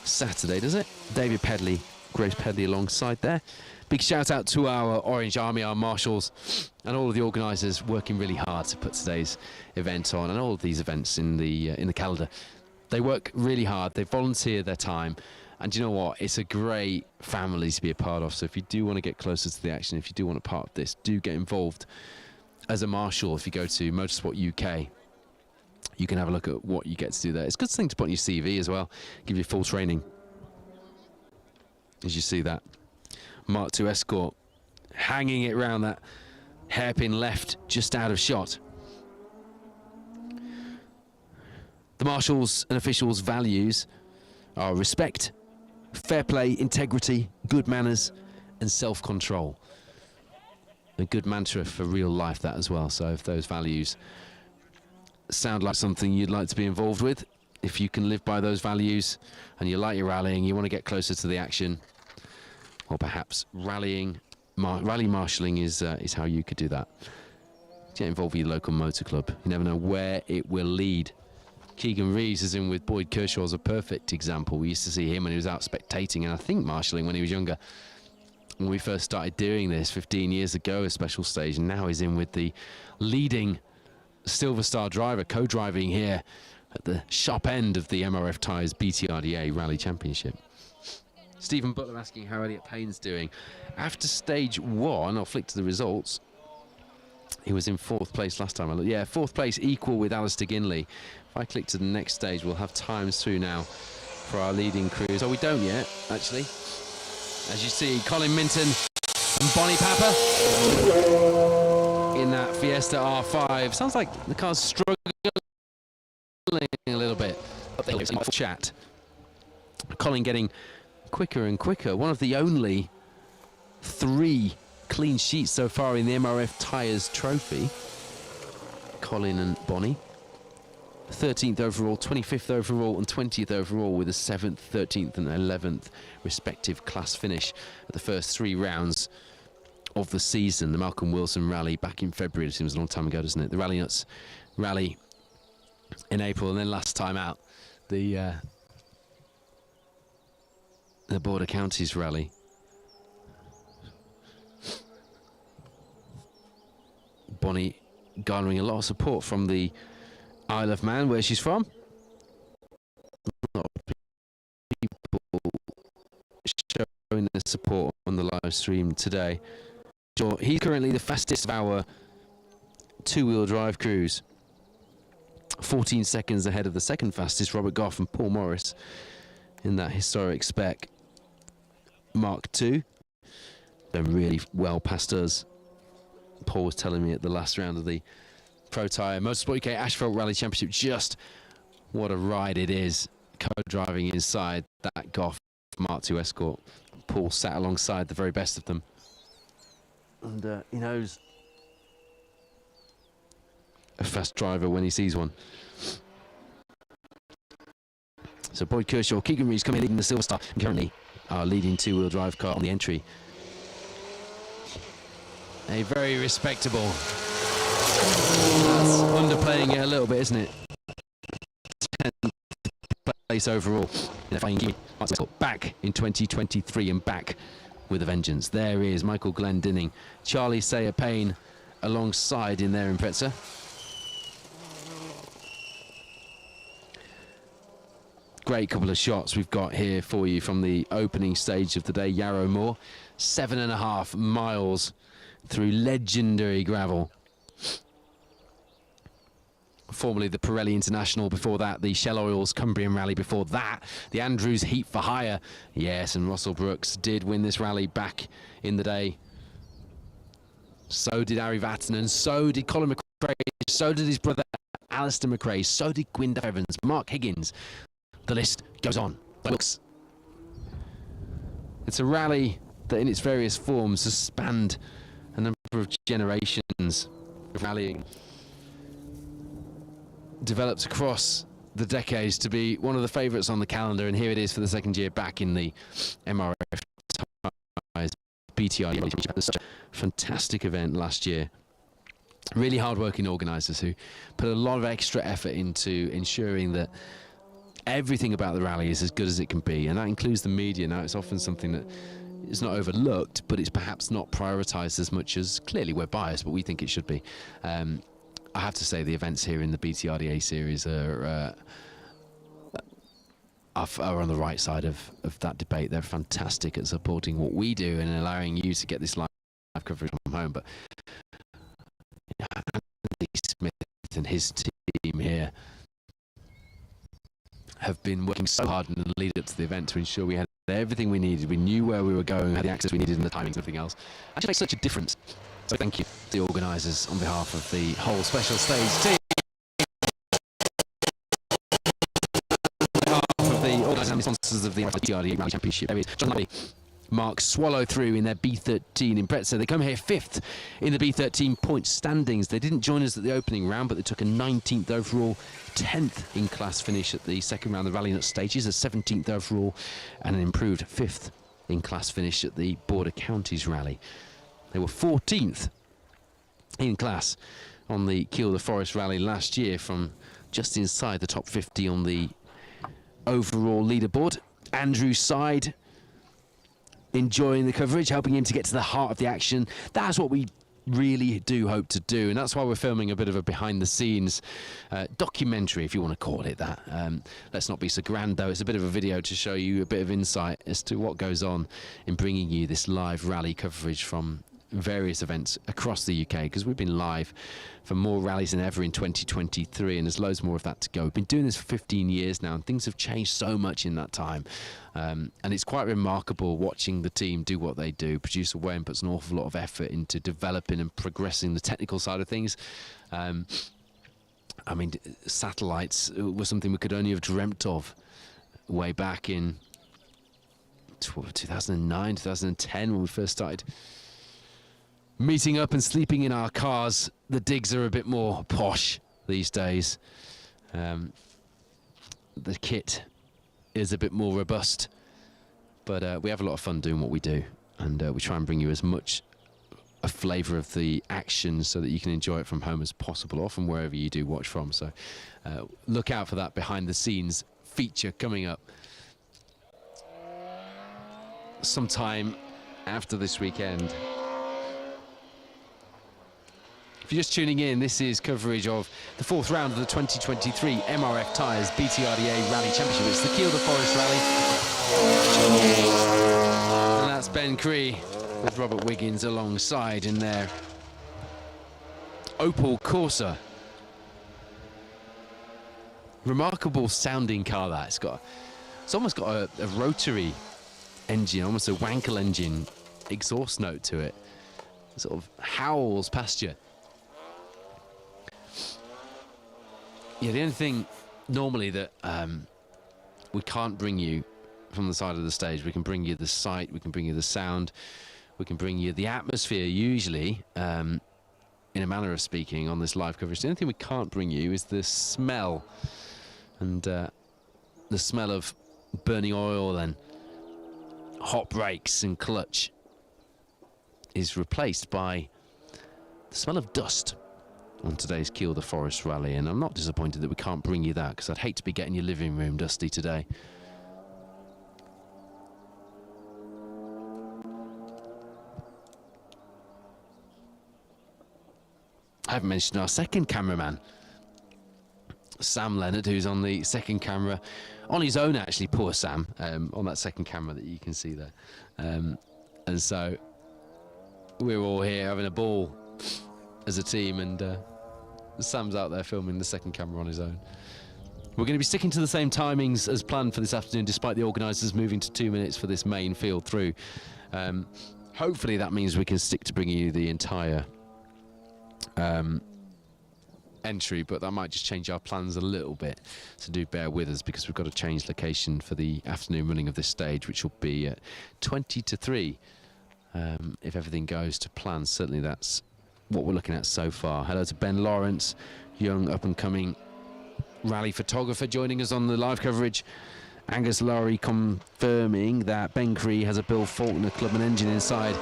Saturday, does it? David Pedley, Grace Pedley alongside there. Big shout out to our Orange Army, our marshals, and all of the organisers working really hard to put today's event on, and all of these events in the calendar. They work really hard. They volunteer their time, and you know what? It's a great family to be a part of. So if you do want to get closer to the action, if you do want to part of this, do get involved as a marshal. If you go to Motorsport UK, you can have a look at what you get to do there. It's a good thing to put on your CV as well. Give you full training. As you see that Mark II Escort hanging it around that hairpin left, just out of shot. The marshals and officials' values are respect, fair play, integrity, good manners, and self-control. A good mantra for real life, that as well. So if those values sound like something you'd like to be involved with, if you can live by those values and you like your rallying, you want to get closer to the action, or perhaps rally marshalling is how you could do that. Get involved with your local motor club. You never know where it will lead. Keegan Reeves is in with Boyd Kershaw as a perfect example. We used to see him when he was out spectating, and I think marshalling when he was younger. When we first started doing this 15 years ago, a special stage, and now he's in with the leading Silver Star driver, co-driving here at the sharp end of the MRF Tyres BTRDA Rally Championship. Stephen Butler asking how Elliot Payne's doing. After stage 1, I'll flick to the results. He was in 4th place last time I looked. Yeah, 4th place, equal with Alistair Ginley. If I click to the next stage, we'll have times through now for our leading crews. Oh, we don't yet, actually. As you see, Colin Minton and Bonnie Papa in that Fiesta R5. Sounds like the car's struggling a little bit. Chat. Colin getting quicker and quicker. One of the only 3 clean sheets so far in the MRF Tyres Trophy. Colin and Bonnie. 13th overall, 25th overall and 20th overall, with a 7th, 13th and 11th respective class finish at the first 3 rounds of the season. The Malcolm Wilson Rally back in February. It seems a long time ago, doesn't it? The Rally Nuts Rally in April, and then last time out the Border Counties Rally. Bonnie garnering a lot of support from the Isle of Man, where she's from. A lot of people showing their support on the live stream today. He's currently the fastest of our 2-wheel drive crews. 14 seconds ahead of the second fastest, Robert Goff and Paul Morris, in that historic spec Mark II. They're really well past us. Paul was telling me at the last round of the Pro Tyre Motorsport UK Asphalt Rally Championship just what a ride it is, co-driving inside that Goff Mark II Escort. Paul sat alongside the very best of them, and he knows a fast driver when he sees one. So Boyd Kershaw, Keegan Reeves coming leading the Silver Star, and currently our leading 2-wheel drive car on the entry. A very respectable. That's underplaying it a little bit, isn't it? 10th place overall. Back in 2023 and back with a vengeance. There is Michael Glendinning, Charlie Sayer Payne alongside in their Impreza. Great couple of shots we've got here for you from the opening stage of the day, Yarrow Moor. 7.5 miles through legendary gravel. Formerly the Pirelli International, before that the Shell Oils Cumbrian Rally, before that the Andrews Heat for Hire. Yes, and Russell Brooks did win this rally back in the day. So did Ari Vatanen, so did Colin McRae, so did his brother Alistair McRae, so did Gwyn Evans, Mark Higgins. The list goes on. It's a rally that in its various forms has spanned a number of generations of rallying. Developed across the decades to be one of the favourites on the calendar, and here it is for the second year back in the MRF Tyres BTR. It was such a fantastic event last year. Really hard-working organisers who put a lot of extra effort into ensuring that everything about the rally is as good as it can be, and that includes the media. Now, it's often something that is not overlooked, but it's perhaps not prioritised as much as, clearly we're biased, but we think it should be. I have to say the events here in the BTRDA series are on the right side of that debate. They're fantastic at supporting what we do and allowing you to get this live coverage from home. But Andy Smith and his team here have been working so hard in the lead up to the event to ensure we had everything we needed. We knew where we were going, had the access we needed, and the timings and everything else. Actually makes such a difference. So thank you to the organisers on behalf of the whole special stage team. On behalf of the organisers and sponsors of the BTRDA Rally Championship, there is John Labby, Mark Swallow through in their B13 Impreza. They come here 5th in the B13 point standings. They didn't join us at the opening round, but they took a 19th overall, 10th in class finish at the second round of the Rally Nut stages, a 17th overall, and an improved 5th in class finish at the Border Counties Rally. They were 14th in class on the Kielder Forest Rally last year, from just inside the top 50 on the overall leaderboard. Andrew's side enjoying the coverage, helping him to get to the heart of the action. That's what we really do hope to do, and that's why we're filming a bit of a behind-the-scenes documentary, if you want to call it that. Let's not be so grand, though. It's a bit of a video to show you a bit of insight as to what goes on in bringing you this live rally coverage from various events across the UK, because we've been live for more rallies than ever in 2023, and there's loads more of that to go. We've been doing this for 15 years now, and things have changed so much in that time, and it's quite remarkable watching the team do what they do. Producer Wayne puts an awful lot of effort into developing and progressing the technical side of things. I mean, satellites were something we could only have dreamt of way back in 2009, 2010, when we first started meeting up and sleeping in our cars. The digs are a bit more posh these days. The kit is a bit more robust, but we have a lot of fun doing what we do, and we try and bring you as much a flavour of the action so that you can enjoy it from home as possible, or from wherever you do watch from. So look out for that behind the scenes feature coming up sometime after this weekend. If you're just tuning in, this is coverage of the 4th round of the 2023 MRF Tyres BTRDA Rally Championship. It's the Kielder Forest Rally. And that's Ben Cree with Robert Wiggins alongside in their Opel Corsa. Remarkable sounding car, that. It's almost got a rotary engine, almost a Wankel engine exhaust note to it. It sort of howls past you. Yeah, the only thing normally that we can't bring you from the side of the stage, we can bring you the sight, we can bring you the sound, we can bring you the atmosphere, usually, in a manner of speaking, on this live coverage. The only thing we can't bring you is the smell, and the smell of burning oil and hot brakes and clutch is replaced by the smell of dust on today's Kielder Forest Rally, and I'm not disappointed that we can't bring you that, because I'd hate to be getting your living room dusty today. haven't mentioned our second cameraman, Sam Leonard, who's on the second camera, on his own actually, poor Sam, on that second camera that you can see there. And so we're all here having a ball as a team, and Sam's out there filming the second camera on his own. We're going to be sticking to the same timings as planned for this afternoon, despite the organisers moving to 2 minutes for this main field through. Hopefully that means we can stick to bringing you the entire entry, but that might just change our plans a little bit, so do bear with us, because we've got to change location for the afternoon running of this stage, which will be at 20 to 3 if everything goes to plan. Certainly that's what we're looking at so far. Hello to Ben Lawrence, young up-and-coming rally photographer, joining us on the live coverage. Angus Lowry confirming that Ben Cree has a Bill Faulkner Clubman engine inside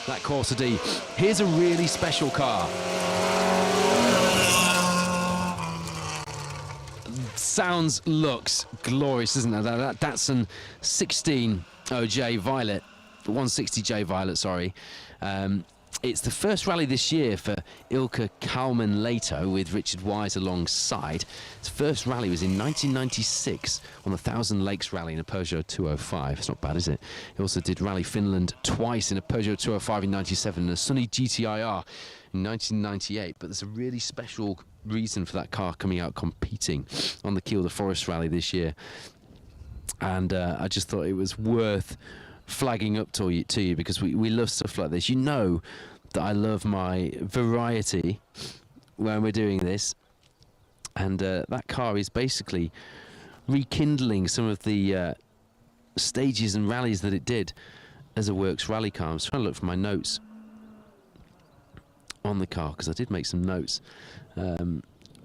that Corsa D. Here's a really special car. Sounds, looks glorious, isn't it? That Datsun 16 OJ Violet, 160J Violet, sorry. It's the first rally this year for Ilka Kalman-Leto with Richard Wise alongside. His first rally was in 1996 on the Thousand Lakes Rally in a Peugeot 205. It's not bad, is it? He also did Rally Finland twice in a Peugeot 205 in 97 and a Sunny GTIR in 1998. But there's a really special reason for that car coming out competing on the Kielder Forest Rally this year. And I just thought it was worth flagging up to you because we love stuff like this. You know that I love my variety when we're doing this, and that car is basically rekindling some of the stages and rallies that it did as a works rally car. I'm trying to look for my notes on the car, because I did make some notes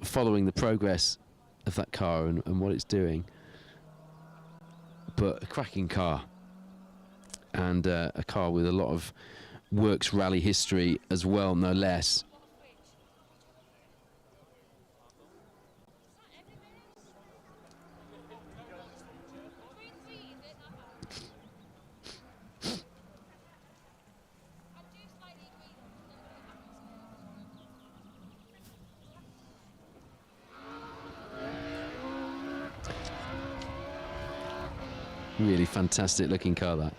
following the progress of that car and what it's doing. But a cracking car, and a car with a lot of works rally history as well, no less. Really fantastic looking car, that.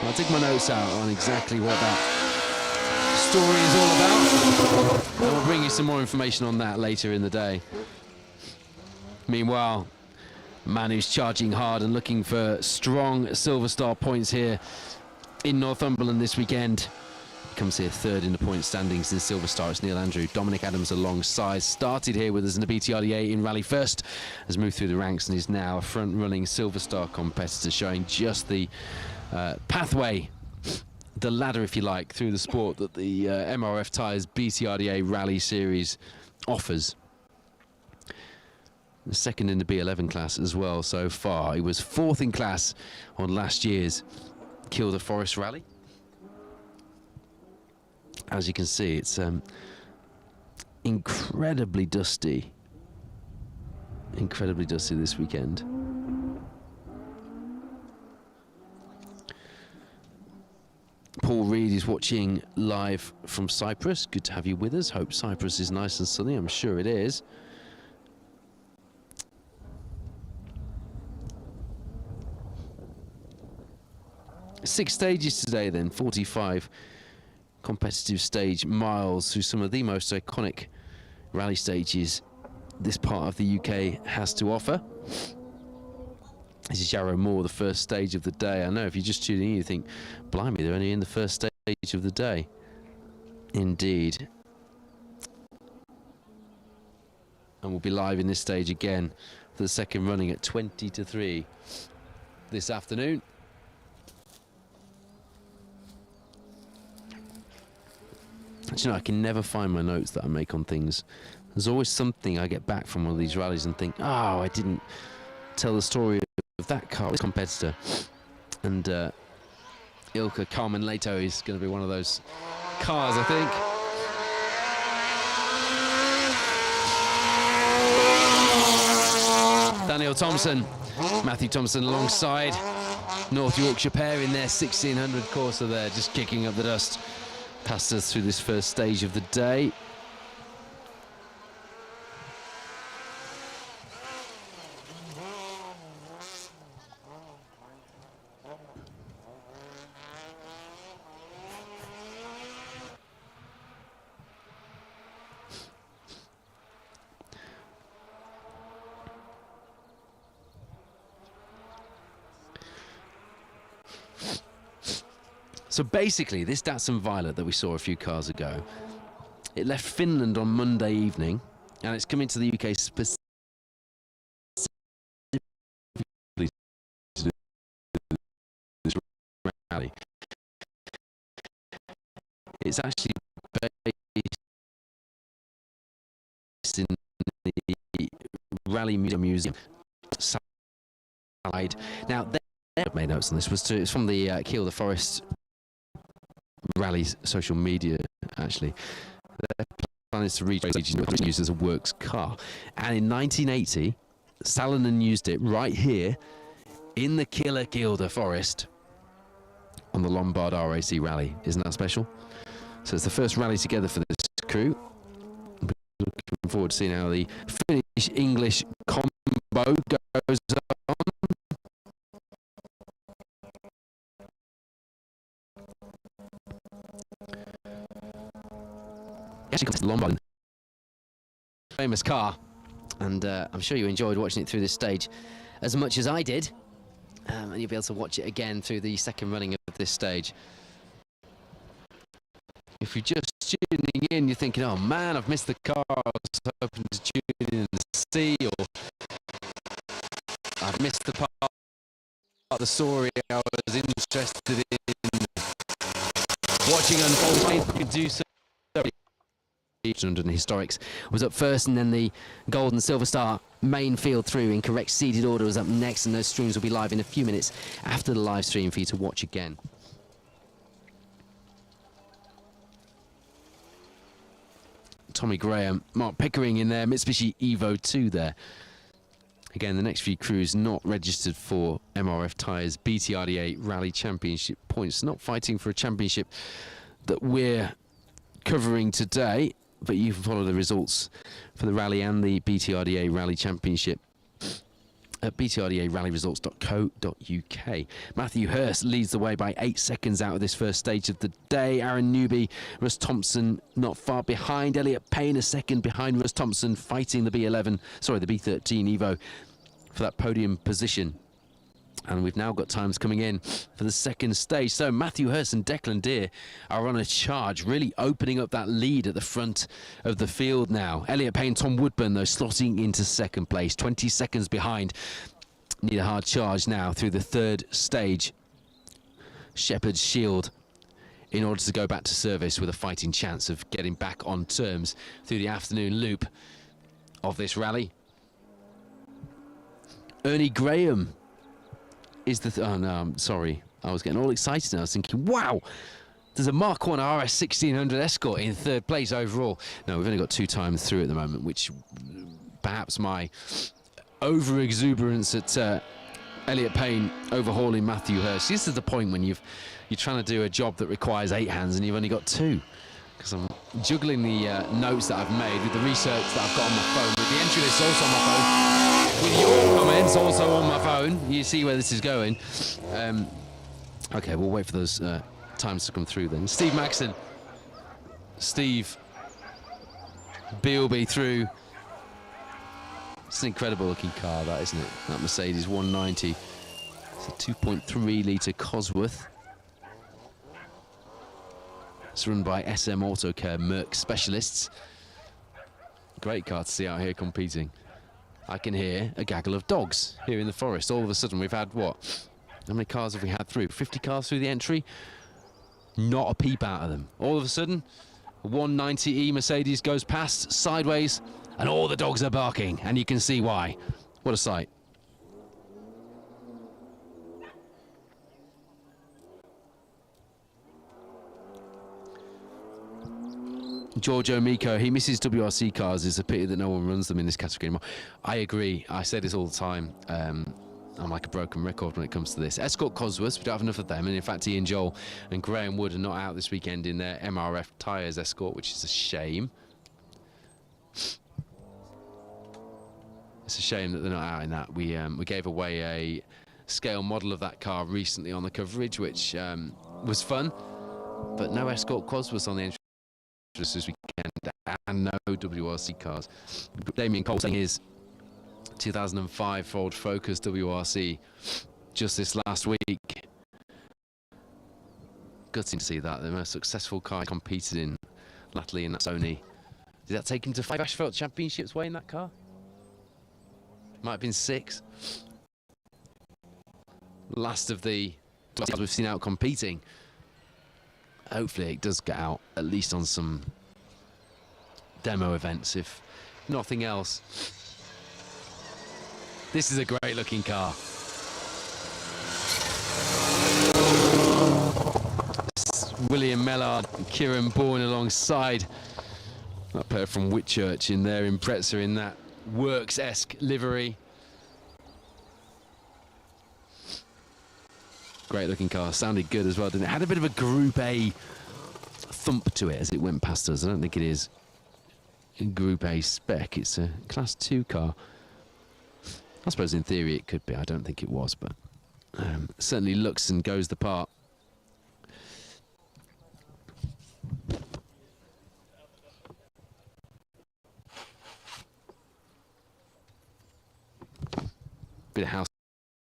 I'll take my notes out on exactly what that story is all about, and we'll bring you some more information on that later in the day. Meanwhile, a man who's charging hard and looking for strong Silver Star points here in Northumberland this weekend. Comes here third in the point standings in Silver Star. It's Neil Andrew. Dominic Adams alongside. Started here with us in the BTRDA in Rally First. Has moved through the ranks and is now a front-running Silver Star competitor, showing just the pathway, the ladder, if you like, through the sport that the MRF Tyres BTRDA Rally Series offers. The second in the B11 class as well so far. He was fourth in class on last year's Kielder Forest Rally. As you can see, it's incredibly dusty this weekend. Paul Reed is watching live from Cyprus. Good to have you with us. Hope Cyprus is nice and sunny. I'm sure it is. Six stages today then, 45 competitive stage miles through some of the most iconic rally stages this part of the UK has to offer. This is Yarrow Moor, the first stage of the day. I know if you just tune in, you think, blimey, they're only in the first stage of the day. Indeed. And we'll be live in this stage again for the second running at 20 to 3 this afternoon. Do you know, I can never find my notes that I make on things. There's always something I get back from one of these rallies and think, oh, I didn't tell the story of that car, this competitor. And Ilka Kalman-Leto is going to be one of those cars, I think. Daniel Thompson, Matthew Thompson alongside. North Yorkshire pair in their 1600 courser there, just kicking up the dust past us through this first stage of the day. So basically, this Datsun Violet that we saw a few cars ago, it left Finland on Monday evening, and it's coming to the UK specifically to do this rally. It's actually based in the Rally Museum side. Now, they have made notes on this. It's from the Kielder Forest Rally social media, actually. Their plan is to use as a works car. And in 1980, Salonen used it right here in the killer Kielder Forest on the Lombard RAC Rally. Isn't that special? So it's the first rally together for this crew. Looking forward to seeing how the Finnish-English combo goes on. Actually, Lombard, famous car, and I'm sure you enjoyed watching it through this stage as much as I did, and you'll be able to watch it again through the second running of this stage. If you're just tuning in, you're thinking, oh man, I've missed the car, I was hoping to tune in and see, or I've missed the part of the story I was interested in watching unfold. You can do so. And Historics was up first, and then the Gold and Silver Star main field through in correct seeded order was up next, and those streams will be live in a few minutes after the live stream for you to watch again. Tommy Graham, Mark Pickering in there, Mitsubishi Evo 2 there. Again, the next few crews not registered for MRF Tyres BTRDA Rally Championship points, not fighting for a championship that we're covering today, but you can follow the results for the rally and the BTRDA Rally Championship at btrdarallyresults.co.uk. Matthew Hurst leads the way by 8 seconds out of this first stage of the day. Aaron Newby, Russ Thompson not far behind. Elliot Payne a second behind Russ Thompson, fighting the B13 Evo for that podium position. And we've now got times coming in for the second stage. So Matthew Hurst and Declan Deer are on a charge, really opening up that lead at the front of the field now. Elliot Payne, Tom Woodburn, though, slotting into second place, 20 seconds behind. Need a hard charge now through the third stage. Shepherd's Shield in order to go back to service with a fighting chance of getting back on terms through the afternoon loop of this rally. Ernie Graham is the oh no, I'm sorry, I was getting all excited and I was thinking, wow, there's a Mark 1 RS 1600 Escort in third place overall. No, we've only got 2 times through at the moment, which perhaps my over exuberance at Elliot Payne overhauling Matthew Hurst. This is the point when you're trying to do a job that requires 8 hands and you've only got 2, because I'm juggling the notes that I've made with the research that I've got on my phone, with the entry list also on my phone, with your comments also on my phone. You see where this is going. Okay, we'll wait for those times to come through then. Steve Maxton, Steve Bealby through. It's an incredible looking car, that, isn't it? That Mercedes 190. It's a 2.3 litre Cosworth. It's run by SM Autocare Merc specialists. Great car to see out here competing. I can hear a gaggle of dogs here in the forest. All of a sudden, we've had what? How many cars have we had through? 50 cars through the entry? Not a peep out of them. All of a sudden, a 190E Mercedes goes past sideways, and all the dogs are barking, and you can see why. What a sight. Giorgio Miko, he misses WRC cars. It's a pity that no one runs them in this category anymore. I agree. I say this all the time. I'm like a broken record when it comes to this. Escort Cosworths, we don't have enough of them, and in fact Ian Joel and Graham Wood are not out this weekend in their MRF tyres Escort, which is a shame. It's a shame that they're not out in that. We gave away a scale model of that car recently on the coverage, which was fun, but no Escort Cosworths on the entrance this weekend, and no WRC cars. Damien Cole saying his 2005 Ford Focus WRC just this last week. Gutting to see that. The most successful car I competed in latterly, and that's only... Did that take him to 5 Asphalt Championships weighing that car? Might have been 6. Last of the cars we've seen out competing. Hopefully it does get out, at least on some demo events, if nothing else. This is a great looking car. William Mellard and Kieran Bourne alongside that pair from Whitchurch in their Impreza in that Works-esque livery. Great looking car, sounded good as well, didn't it? Had a bit of a Group A thump to it as it went past us. I don't think it is a Group A spec, it's a Class 2 car. I suppose in theory it could be, I don't think it was, but certainly looks and goes the part. Bit of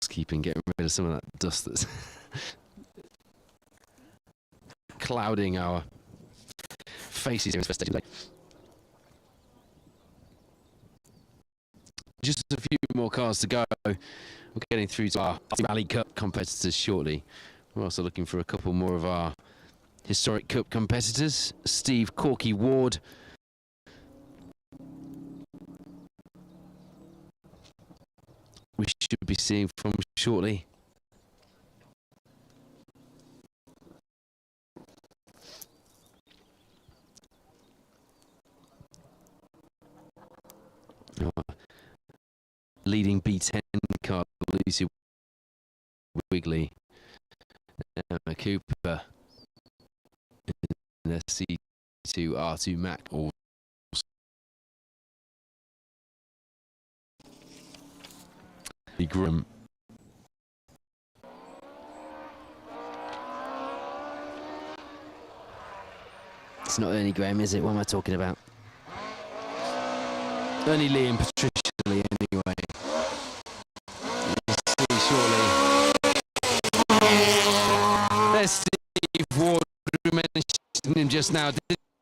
housekeeping, getting rid of some of that dust that's clouding our faces here in Fest today. Just a few more cars to go. We're getting through to our Rally Cup competitors shortly. We're also looking for a couple more of our Historic Cup competitors. Steve Corky Ward. We should be seeing from shortly. Leading B10 car, Lucy Wigley, Emma Cooper, in the C2 R2 Mac. Or Grim. It's not Ernie Graham, is it? What am I talking about? Ernie Lee and Patricia Lee, anyway. Let's see shortly. There's Steve Ward, who mentioned him just now,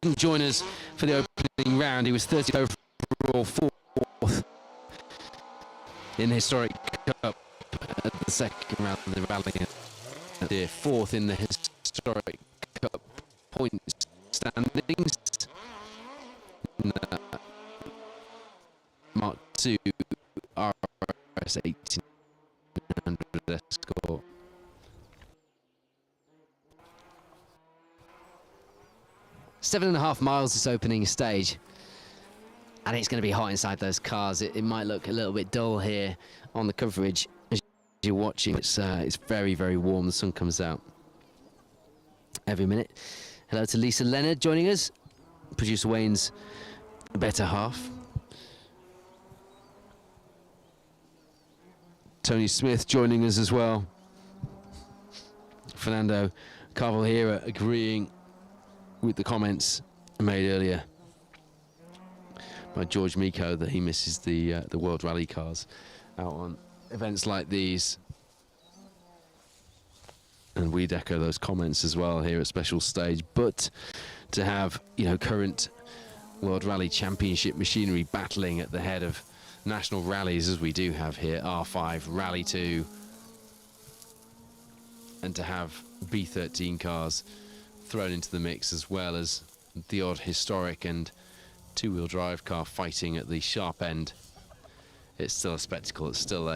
didn't join us for the opening round. He was 30th overall, 4th in the Historic Cup at the second round of the rally. 4th in the Historic Cup points standings. Mark 2 RS 1800 Escort. Seven and a half miles this opening stage, and it's going to be hot inside those cars. It might look a little bit dull here on the coverage as you're watching. It's very, very warm. The sun comes out every minute. Hello to Lisa Leonard joining us, producer Wayne's better half. Tony Smith joining us as well. Fernando Carvalheira agreeing with the comments made earlier by George Miko that he misses the World Rally cars out on events like these. And we'd echo those comments as well here at Special Stage. But to have, you know, current World Rally Championship machinery battling at the head of national rallies as we do have here, R5, Rally 2, and to have B13 cars thrown into the mix, as well as the odd historic and two-wheel drive car fighting at the sharp end, it's still a spectacle. It's still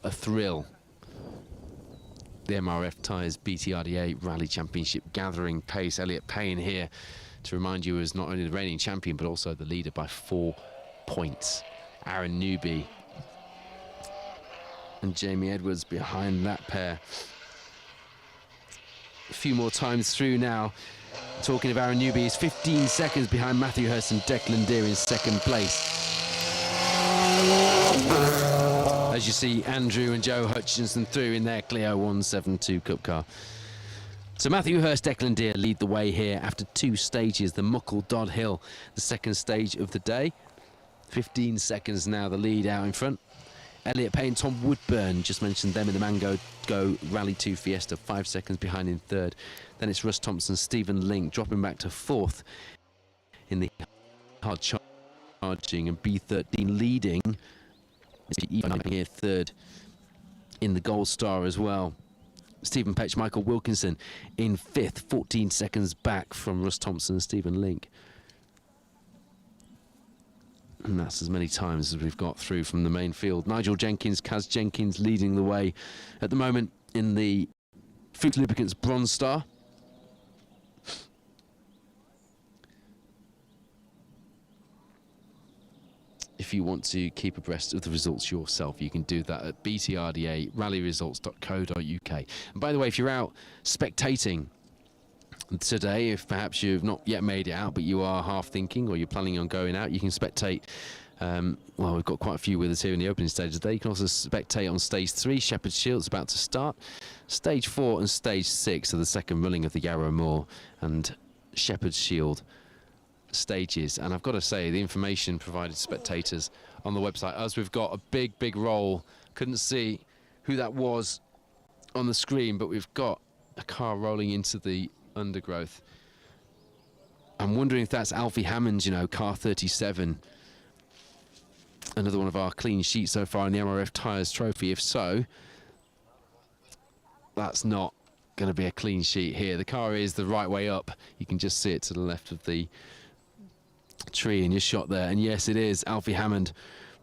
a thrill. The MRF Tyres BTRDA Rally Championship gathering pace. Elliot Payne here to remind you is not only the reigning champion but also the leader by 4 points. Aaron Newby and Jamie Edwards behind that pair. A few more times through now. Talking of Aaron Newby, he's 15 seconds behind Matthew Hurst and Declan Deere in second place. As you see, Andrew and Joe Hutchinson through in their Clio 172 Cup car. So Matthew Hurst, Declan Deere lead the way here after 2 stages. The Muckle Dodd Hill, the second stage of the day. 15 seconds now, the lead out in front. Elliot Payne, Tom Woodburn, just mentioned them in the Mango Go Rally 2 Fiesta, 5 seconds behind in third. Then it's Russ Thompson, Stephen Link dropping back to fourth in the hard charging, and B13 leading. Even here third in the Gold Star as well. Stephen Petch, Michael Wilkinson in fifth, 14 seconds back from Russ Thompson and Stephen Link. And that's as many times as we've got through from the main field. Nigel Jenkins, Kaz Jenkins leading the way at the moment in the Food Lubricants Bronze Star. If you want to keep abreast of the results yourself, you can do that at btrda rallyresults.co.uk. And by the way, if you're out spectating today, if perhaps you've not yet made it out, but you are half thinking or you're planning on going out, you can spectate. Well, we've got quite a few with us here in the opening stage today. You can also spectate on stage 3, Shepherd's Shield's about to start. Stage 4 and stage 6 are the second running of the Yarrow Moor and Shepherd's Shield stages. And I've got to say, the information provided to spectators on the website, as we've got a big roll. Couldn't see who that was on the screen, but we've got a car rolling into the undergrowth. I'm wondering if that's Alfie Hammond, you know, car 37. Another one of our clean sheets so far in the MRF Tyres Trophy. If so, that's not going to be a clean sheet here. The car is the right way up. You can just see it to the left of the tree in your shot there. And yes, it is Alfie Hammond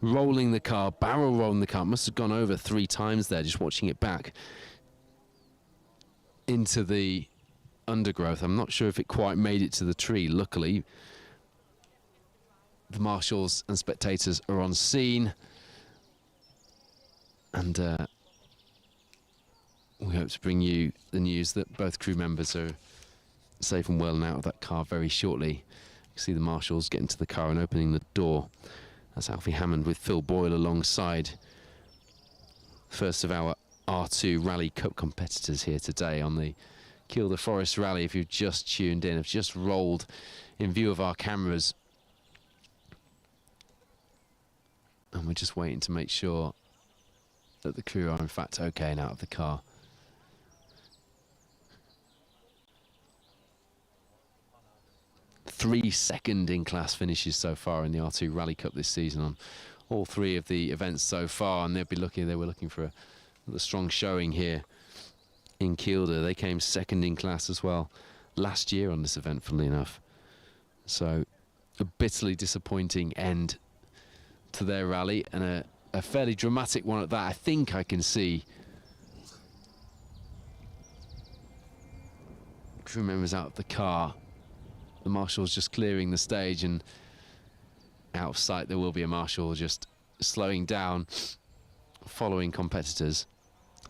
rolling the car, barrel rolling the car. Must have gone over 3 times there, just watching it back into the undergrowth. I'm not sure if it quite made it to the tree. Luckily, the marshals and spectators are on scene, and we hope to bring you the news that both crew members are safe and well and out of that car very shortly. You can see the marshals getting to the car and opening the door. That's Alfie Hammond with Phil Boyle alongside. First of our R2 Rally Cup competitors here today on the Kielder Forest Rally. If you've just tuned in, have just rolled in view of our cameras, and we're just waiting to make sure that the crew are in fact okay and out of the car. Three second in class finishes so far in the R2 Rally Cup this season on all 3 of the events so far, and they were looking for a strong showing here in Kielder. They came second in class as well last year on this event, funnily enough. So a bitterly disappointing end to their rally, and a fairly dramatic one at that. I think I can see crew members out of the car. The marshal's just clearing the stage, and out of sight there will be a marshal just slowing down, following competitors.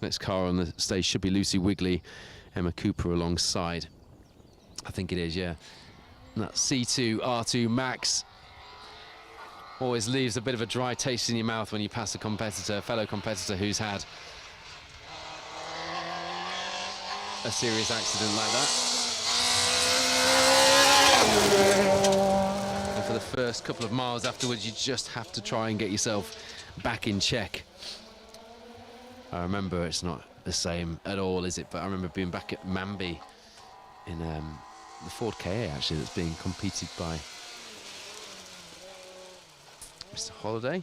Next car on the stage should be Lucy Wigley, Emma Cooper alongside. I think it is, yeah. And that C2 R2 Max always leaves a bit of a dry taste in your mouth when you pass a fellow competitor who's had a serious accident like that. And for the first couple of miles afterwards, you just have to try and get yourself back in check. I remember, it's not the same at all, is it? But I remember being back at Manby in the Ford KA, actually, that's being competed by Mr. Holiday,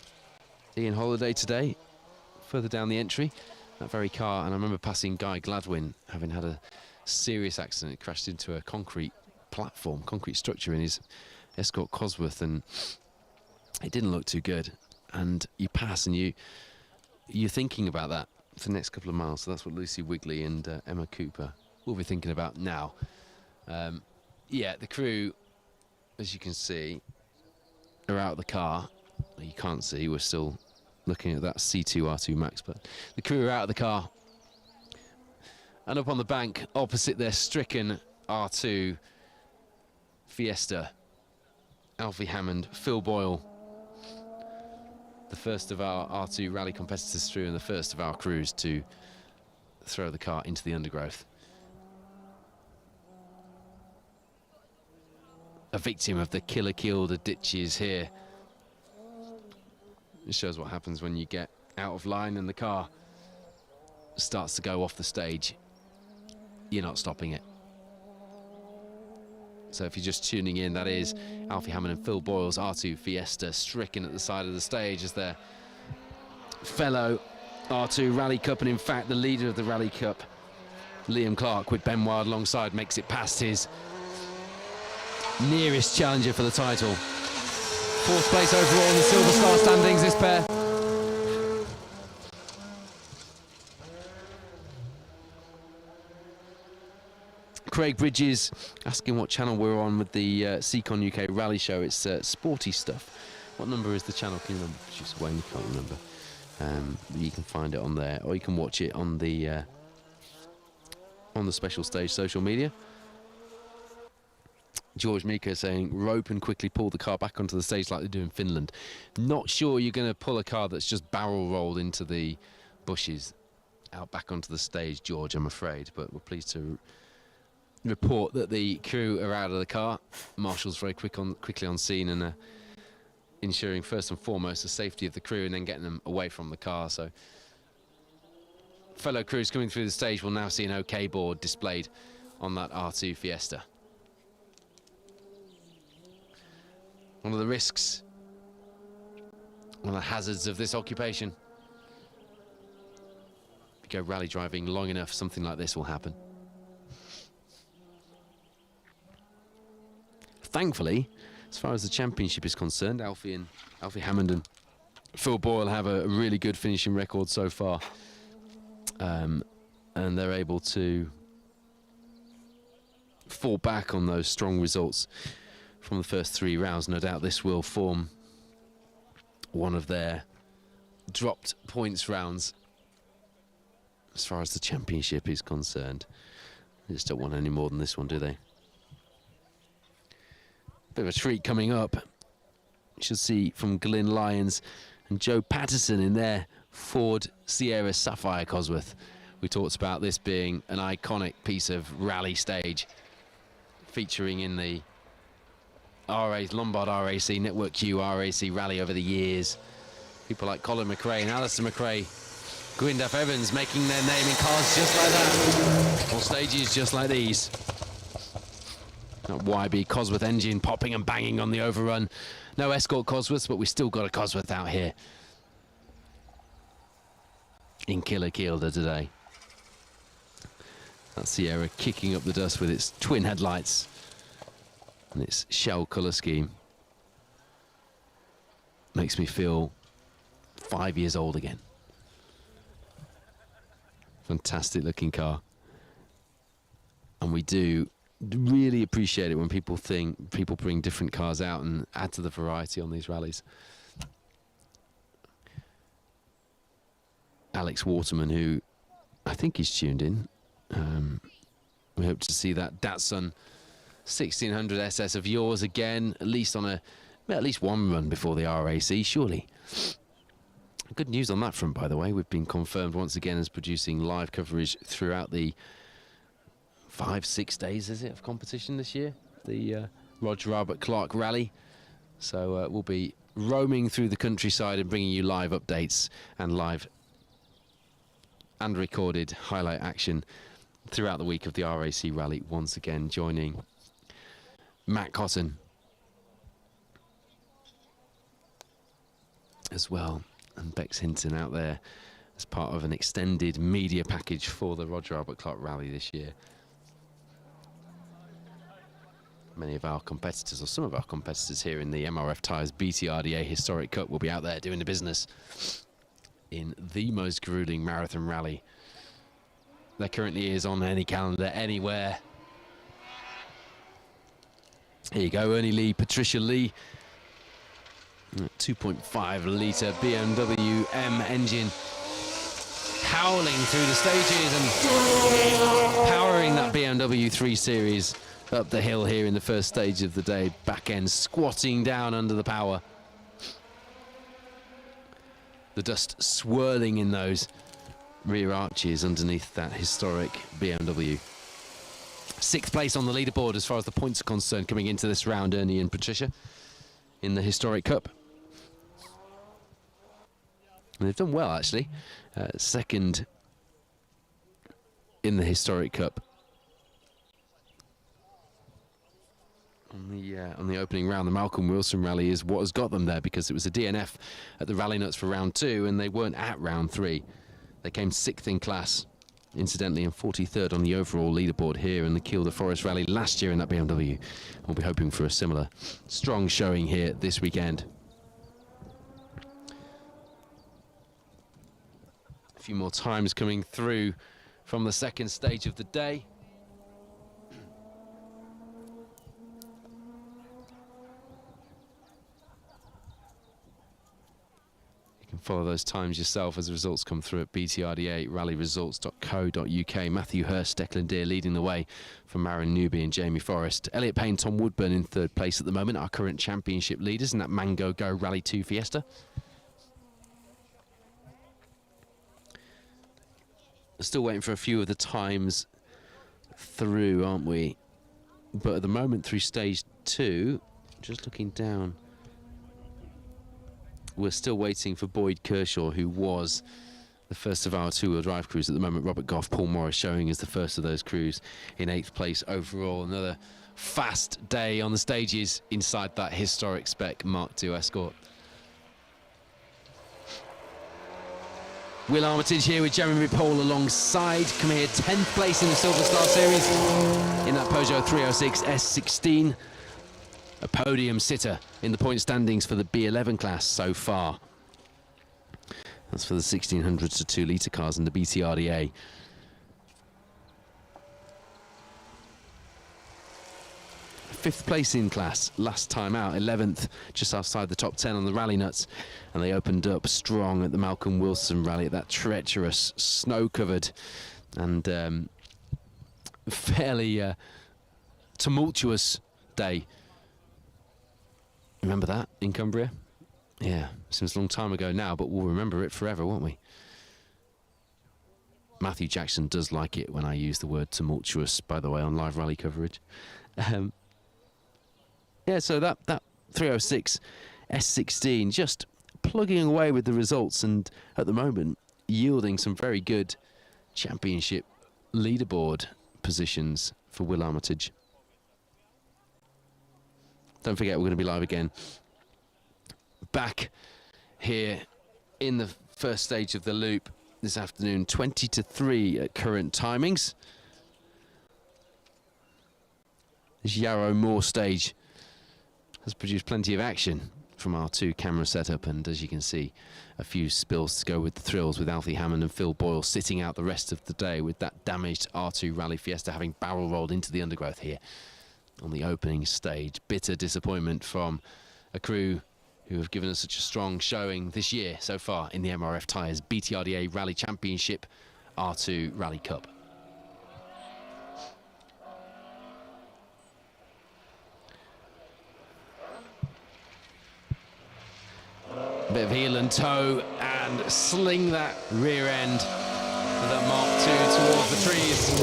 Ian Holiday today, further down the entry, that very car. And I remember passing Guy Gladwin, having had a serious accident. He crashed into a concrete platform, concrete structure in his Escort Cosworth, and it didn't look too good. And you pass and you're thinking about that for the next couple of miles. So that's what Lucy Wigley and Emma Cooper will be thinking about now. Yeah, the crew, as you can see, are out of the car. You can't see, we're still looking at that C2 R2 Max, but the crew are out of the car. And up on the bank, opposite their stricken R2 Fiesta, Alfie Hammond, Phil Boyle, the first of our R2 rally competitors through and the first of our crews to throw the car into the undergrowth. A victim of the killer Kielder ditches here. It shows what happens when you get out of line and the car starts to go off the stage. You're not stopping it. So if you're just tuning in, that is Alfie Hammond and Phil Boyle's R2 Fiesta stricken at the side of the stage as their fellow R2 Rally Cup, and in fact the leader of the Rally Cup, Liam Clark, with Ben Wild alongside, makes it past his nearest challenger for the title. Fourth place overall in the Silver Star standings, this pair. Craig Bridges asking what channel we're on with the Seacon UK Rally Show. It's Sporty Stuff. What number is the channel? Can you remember? Producer Wayne, you can't remember. You can find it on there, or you can watch it on the Special Stage social media. George Mika saying, rope and quickly pull the car back onto the stage like they do in Finland. Not sure you're going to pull a car that's just barrel rolled into the bushes out back onto the stage, George, I'm afraid. But we're pleased to report that the crew are out of the car. Marshall's very quickly on scene and ensuring first and foremost the safety of the crew and then getting them away from the car. So fellow crews coming through the stage will now see an OK board displayed on that R2 Fiesta. One of the risks, one of the hazards of this occupation. If you go rally driving long enough, something like this will happen. Thankfully, as far as the championship is concerned, Alfie Hammond and Phil Boyle have a really good finishing record so far. And they're able to fall back on those strong results from the first 3 rounds. No doubt this will form one of their dropped points rounds as far as the championship is concerned. They just don't want any more than this one, do they? Bit of a treat coming up. You should see from Glyn Lyons and Joe Patterson in their Ford Sierra Sapphire Cosworth. We talked about this being an iconic piece of rally stage featuring in the Lombard RAC, Network Q RAC rally over the years. People like Colin McRae and Alistair McRae, Gwyndaf Evans making their name in cars just like that, or stages just like these. That YB Cosworth engine popping and banging on the overrun. No Escort Cosworths, but we still got a Cosworth out here in Killer Kielder today. That Sierra kicking up the dust with its twin headlights and its shell colour scheme. Makes me feel 5 years old again. Fantastic looking car. And we do really appreciate it when people bring different cars out and add to the variety on these rallies. Alex Waterman, who I think is tuned in. We hope to see that Datsun 1600 SS of yours again, at least one run before the RAC, surely. Good news on that front, by the way. We've been confirmed once again as producing live coverage throughout the 5-6 days, is it, of competition this year? The Roger Albert Clark Rally. So we'll be roaming through the countryside and bringing you live updates and live and recorded highlight action throughout the week of the RAC Rally, once again joining Matt Cotton as well, and Bex Hinton out there as part of an extended media package for the Roger Albert Clark Rally this year. Many of our competitors, or some of our competitors here in the MRF Tyres BTRDA Historic Cup, will be out there doing the business in the most grueling marathon rally there currently is on any calendar anywhere. Here you go, Ernie Lee, Patricia Lee 2.5-litre BMW M engine howling through the stages and powering that BMW 3 Series up the hill here in the first stage of the day. Back end squatting down under the power. The dust swirling in those rear arches underneath that historic BMW. 6th place on the leaderboard as far as the points are concerned coming into this round, Ernie and Patricia, in the historic cup. And they've done well, actually. 2nd in the historic cup. On the opening round, the Malcolm Wilson rally is what has got them there, because it was a DNF at the Rally Nuts for round 2 and they weren't at round 3. They came 6th in class, incidentally, and 43rd on the overall leaderboard here in the Kielder Forest Rally last year in that BMW. We'll be hoping for a similar strong showing here this weekend. A few more times coming through from the 2nd stage of the day. Follow those times yourself as the results come through at BTRDA rallyresults.co.uk. Matthew Hurst, Declan Deer leading the way from Marin Newby and Jamie Forrest. Elliot Payne, Tom Woodburn in 3rd place at the moment, our current championship leaders in that Mango Go Rally 2 Fiesta. Still waiting for a few of the times through, aren't we? But at the moment through stage 2, just looking down, we're still waiting for Boyd Kershaw, who was the first of our 2-wheel drive crews. At the moment, Robert Goff, Paul Morris showing as the first of those crews in 8th place overall. Another fast day on the stages inside that historic spec Mark II Escort. Will Armitage here with Jeremy Paul alongside. Come here, 10th place in the Silver Star Series in that Peugeot 306 S16. A podium sitter in the point standings for the B11 class so far. That's for the 1600 to 2-litre cars in the BTRDA. Fifth place in class last time out, 11th just outside the top 10 on the Rally Nuts, and they opened up strong at the Malcolm Wilson rally at that treacherous, snow-covered and fairly tumultuous day. Remember that in Cumbria? Yeah, seems a long time ago now, but we'll remember it forever, won't we? Matthew Jackson does like it when I use the word tumultuous, by the way, on live rally coverage. Yeah, so that 306 S16 just plugging away with the results, and at the moment yielding some very good championship leaderboard positions for Will Armitage. Don't forget, we're going to be live again back here in the first stage of the loop this afternoon, 20 to 3 at current timings. This Yarrow Moor stage has produced plenty of action from our 2 camera setup, and as you can see, a few spills to go with the thrills, with Alfie Hammond and Phil Boyle sitting out the rest of the day with that damaged R2 Rally Fiesta having barrel rolled into the undergrowth here on the opening stage. Bitter disappointment from a crew who have given us such a strong showing this year so far in the MRF Tyres BTRDA Rally Championship R2 Rally Cup. A bit of heel and toe and sling that rear end of that Mark II towards the trees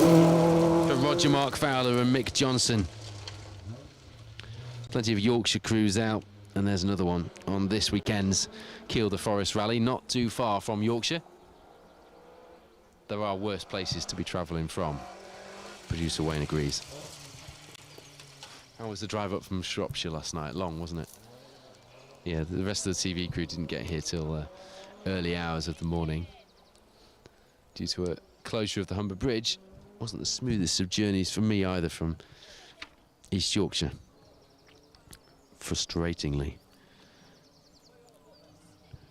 from Roger Mark Fowler and Mick Johnson. Plenty of Yorkshire crews out, and there's another one on this weekend's Kielder Forest Rally, not too far from Yorkshire. There are worse places to be travelling from. Producer Wayne agrees. How was the drive up from Shropshire last night? Long, wasn't it? Yeah, the rest of the TV crew didn't get here till early hours of the morning due to a closure of the Humber Bridge. Wasn't the smoothest of journeys for me either from East Yorkshire. Frustratingly.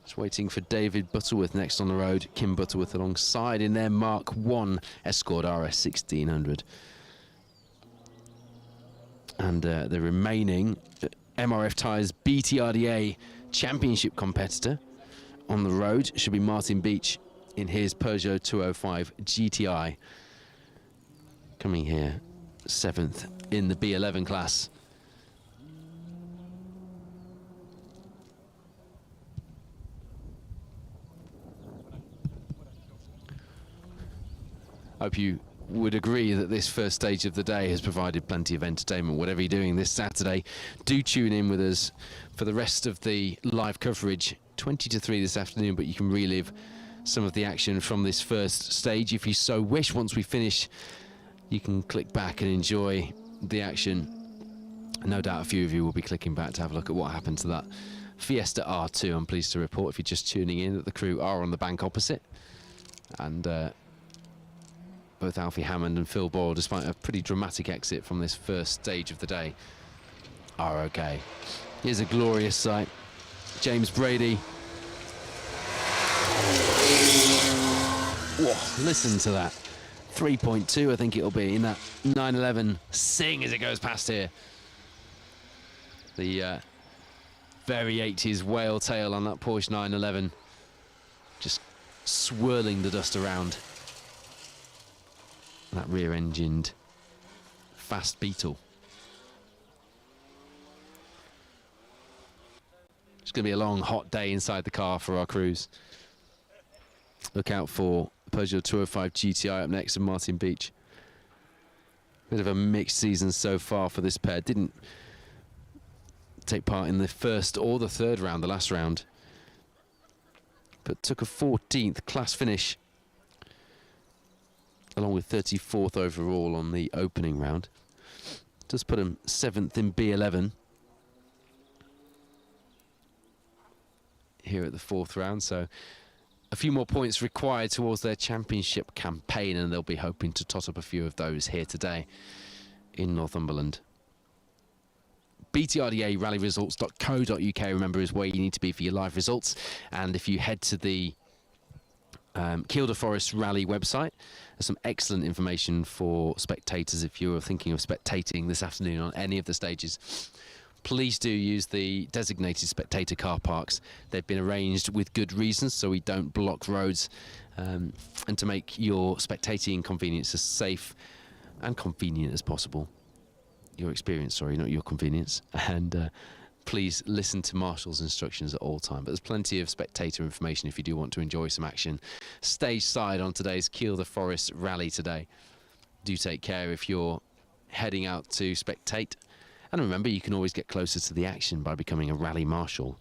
Just waiting for David Butterworth next on the road. Kim Butterworth alongside in their Mark I Escort RS 1600. And the remaining MRF Tyres BTRDA championship competitor on the road should be Martin Beach in his Peugeot 205 GTI. Coming here 7th in the B11 class. Hope you would agree that this first stage of the day has provided plenty of entertainment. Whatever you're doing this Saturday, do tune in with us for the rest of the live coverage. 20 to 3 this afternoon, but you can relive some of the action from this first stage if you so wish. Once we finish, you can click back and enjoy the action. No doubt a few of you will be clicking back to have a look at what happened to that Fiesta R2. I'm pleased to report, if you're just tuning in, that the crew are on the bank opposite, and both Alfie Hammond and Phil Boyle, despite a pretty dramatic exit from this first stage of the day, are okay. Here's a glorious sight. James Brady. Whoa, listen to that. 3.2, I think it'll be, in that 911 sing as it goes past here. The very 80s whale tail on that Porsche 911, just swirling the dust around. That rear-engined fast Beetle. It's going to be a long, hot day inside the car for our crews. Look out for Peugeot 205 GTI up next and Martin Beach. Bit of a mixed season so far for this pair. Didn't take part in the first or the third round, the last round, but took a 14th class finish, along with 34th overall on the opening round. Does put him 7th in B11 here at the 4th round, so a few more points required towards their championship campaign, and they'll be hoping to tot up a few of those here today in Northumberland. BTRDA rallyresults.co.uk, remember, is where you need to be for your live results. And if you head to the Kielder Forest Rally website, there's some excellent information for spectators if you're thinking of spectating this afternoon on any of the stages. Please do use the designated spectator car parks. They've been arranged with good reasons, so we don't block roads, and to make your spectating convenience as safe and convenient as possible. Your experience, sorry, not your convenience. And please listen to Marshall's instructions at all times. But there's plenty of spectator information if you do want to enjoy some action stage side on today's Kielder Forest Rally today. Do take care if you're heading out to spectate. And remember, you can always get closer to the action by becoming a rally marshal.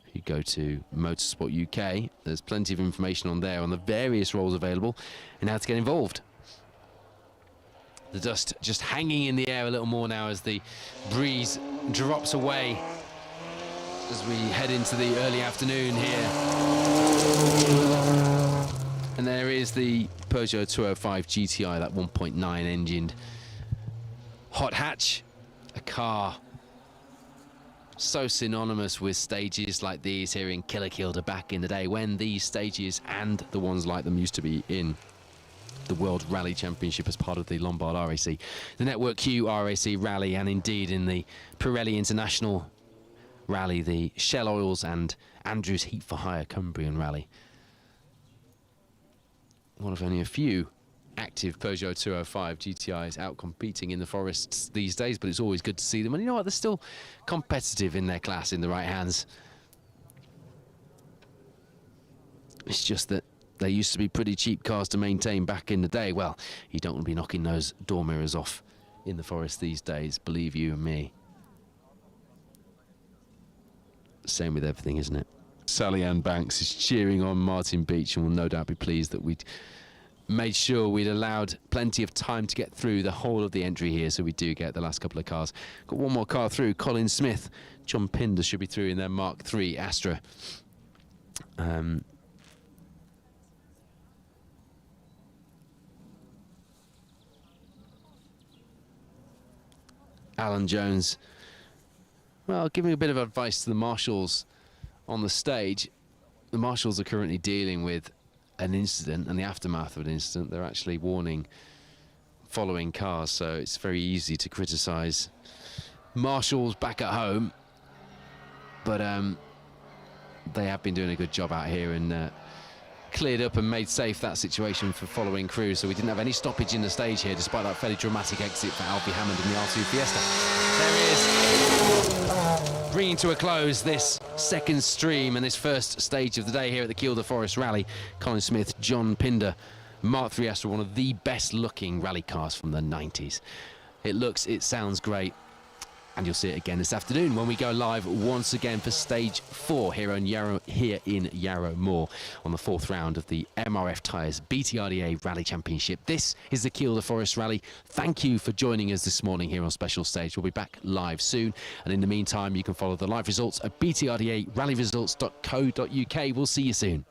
If you go to Motorsport UK, there's plenty of information on there on the various roles available and how to get involved. The dust just hanging in the air a little more now as the breeze drops away as we head into the early afternoon here. And there is the Peugeot 205 GTI, that 1.9 engined hot hatch. A car so synonymous with stages like these here in Kielder back in the day, when these stages and the ones like them used to be in the World Rally Championship as part of the Lombard RAC, the Network Q RAC Rally, and indeed in the Pirelli International Rally, the Shell Oils and Andrews Heat for Hire Cumbrian Rally. One of only a few active Peugeot 205 GTIs out competing in the forests these days, but it's always good to see them. And you know what, they're still competitive in their class in the right hands. It's just that they used to be pretty cheap cars to maintain back in the day. Well, you don't want to be knocking those door mirrors off in the forest these days, believe you and me. Same with everything, isn't it? Sally Ann Banks is cheering on Martin Beach and will no doubt be pleased that we'd made sure we'd allowed plenty of time to get through the whole of the entry here, so we do get the last couple of cars. Got one more car through, Colin Smith. John Pinder should be through in their Mark III Astra. Alan Jones, well, giving a bit of advice to the marshals on the stage. The marshals are currently dealing with an incident and the aftermath of an incident. They're actually warning following cars, so it's very easy to criticise marshals back at home, but they have been doing a good job out here and cleared up and made safe that situation for following crews. So we didn't have any stoppage in the stage here, despite that fairly dramatic exit for Alfie Hammond in the R2 Fiesta. There he is, bringing to a close this second stream and this first stage of the day here at the Kielder Forest Rally. Colin Smith, John Pinder, Mark III Astra, one of the best looking rally cars from the 90s. It sounds great. And you'll see it again this afternoon when we go live once again for stage 4 here in Yarrow Moor on the 4th round of the MRF Tyres BTRDA Rally Championship. This is the Kielder Forest Rally. Thank you for joining us this morning here on Special Stage. We'll be back live soon. And in the meantime, you can follow the live results at btrdarallyresults.co.uk. We'll see you soon.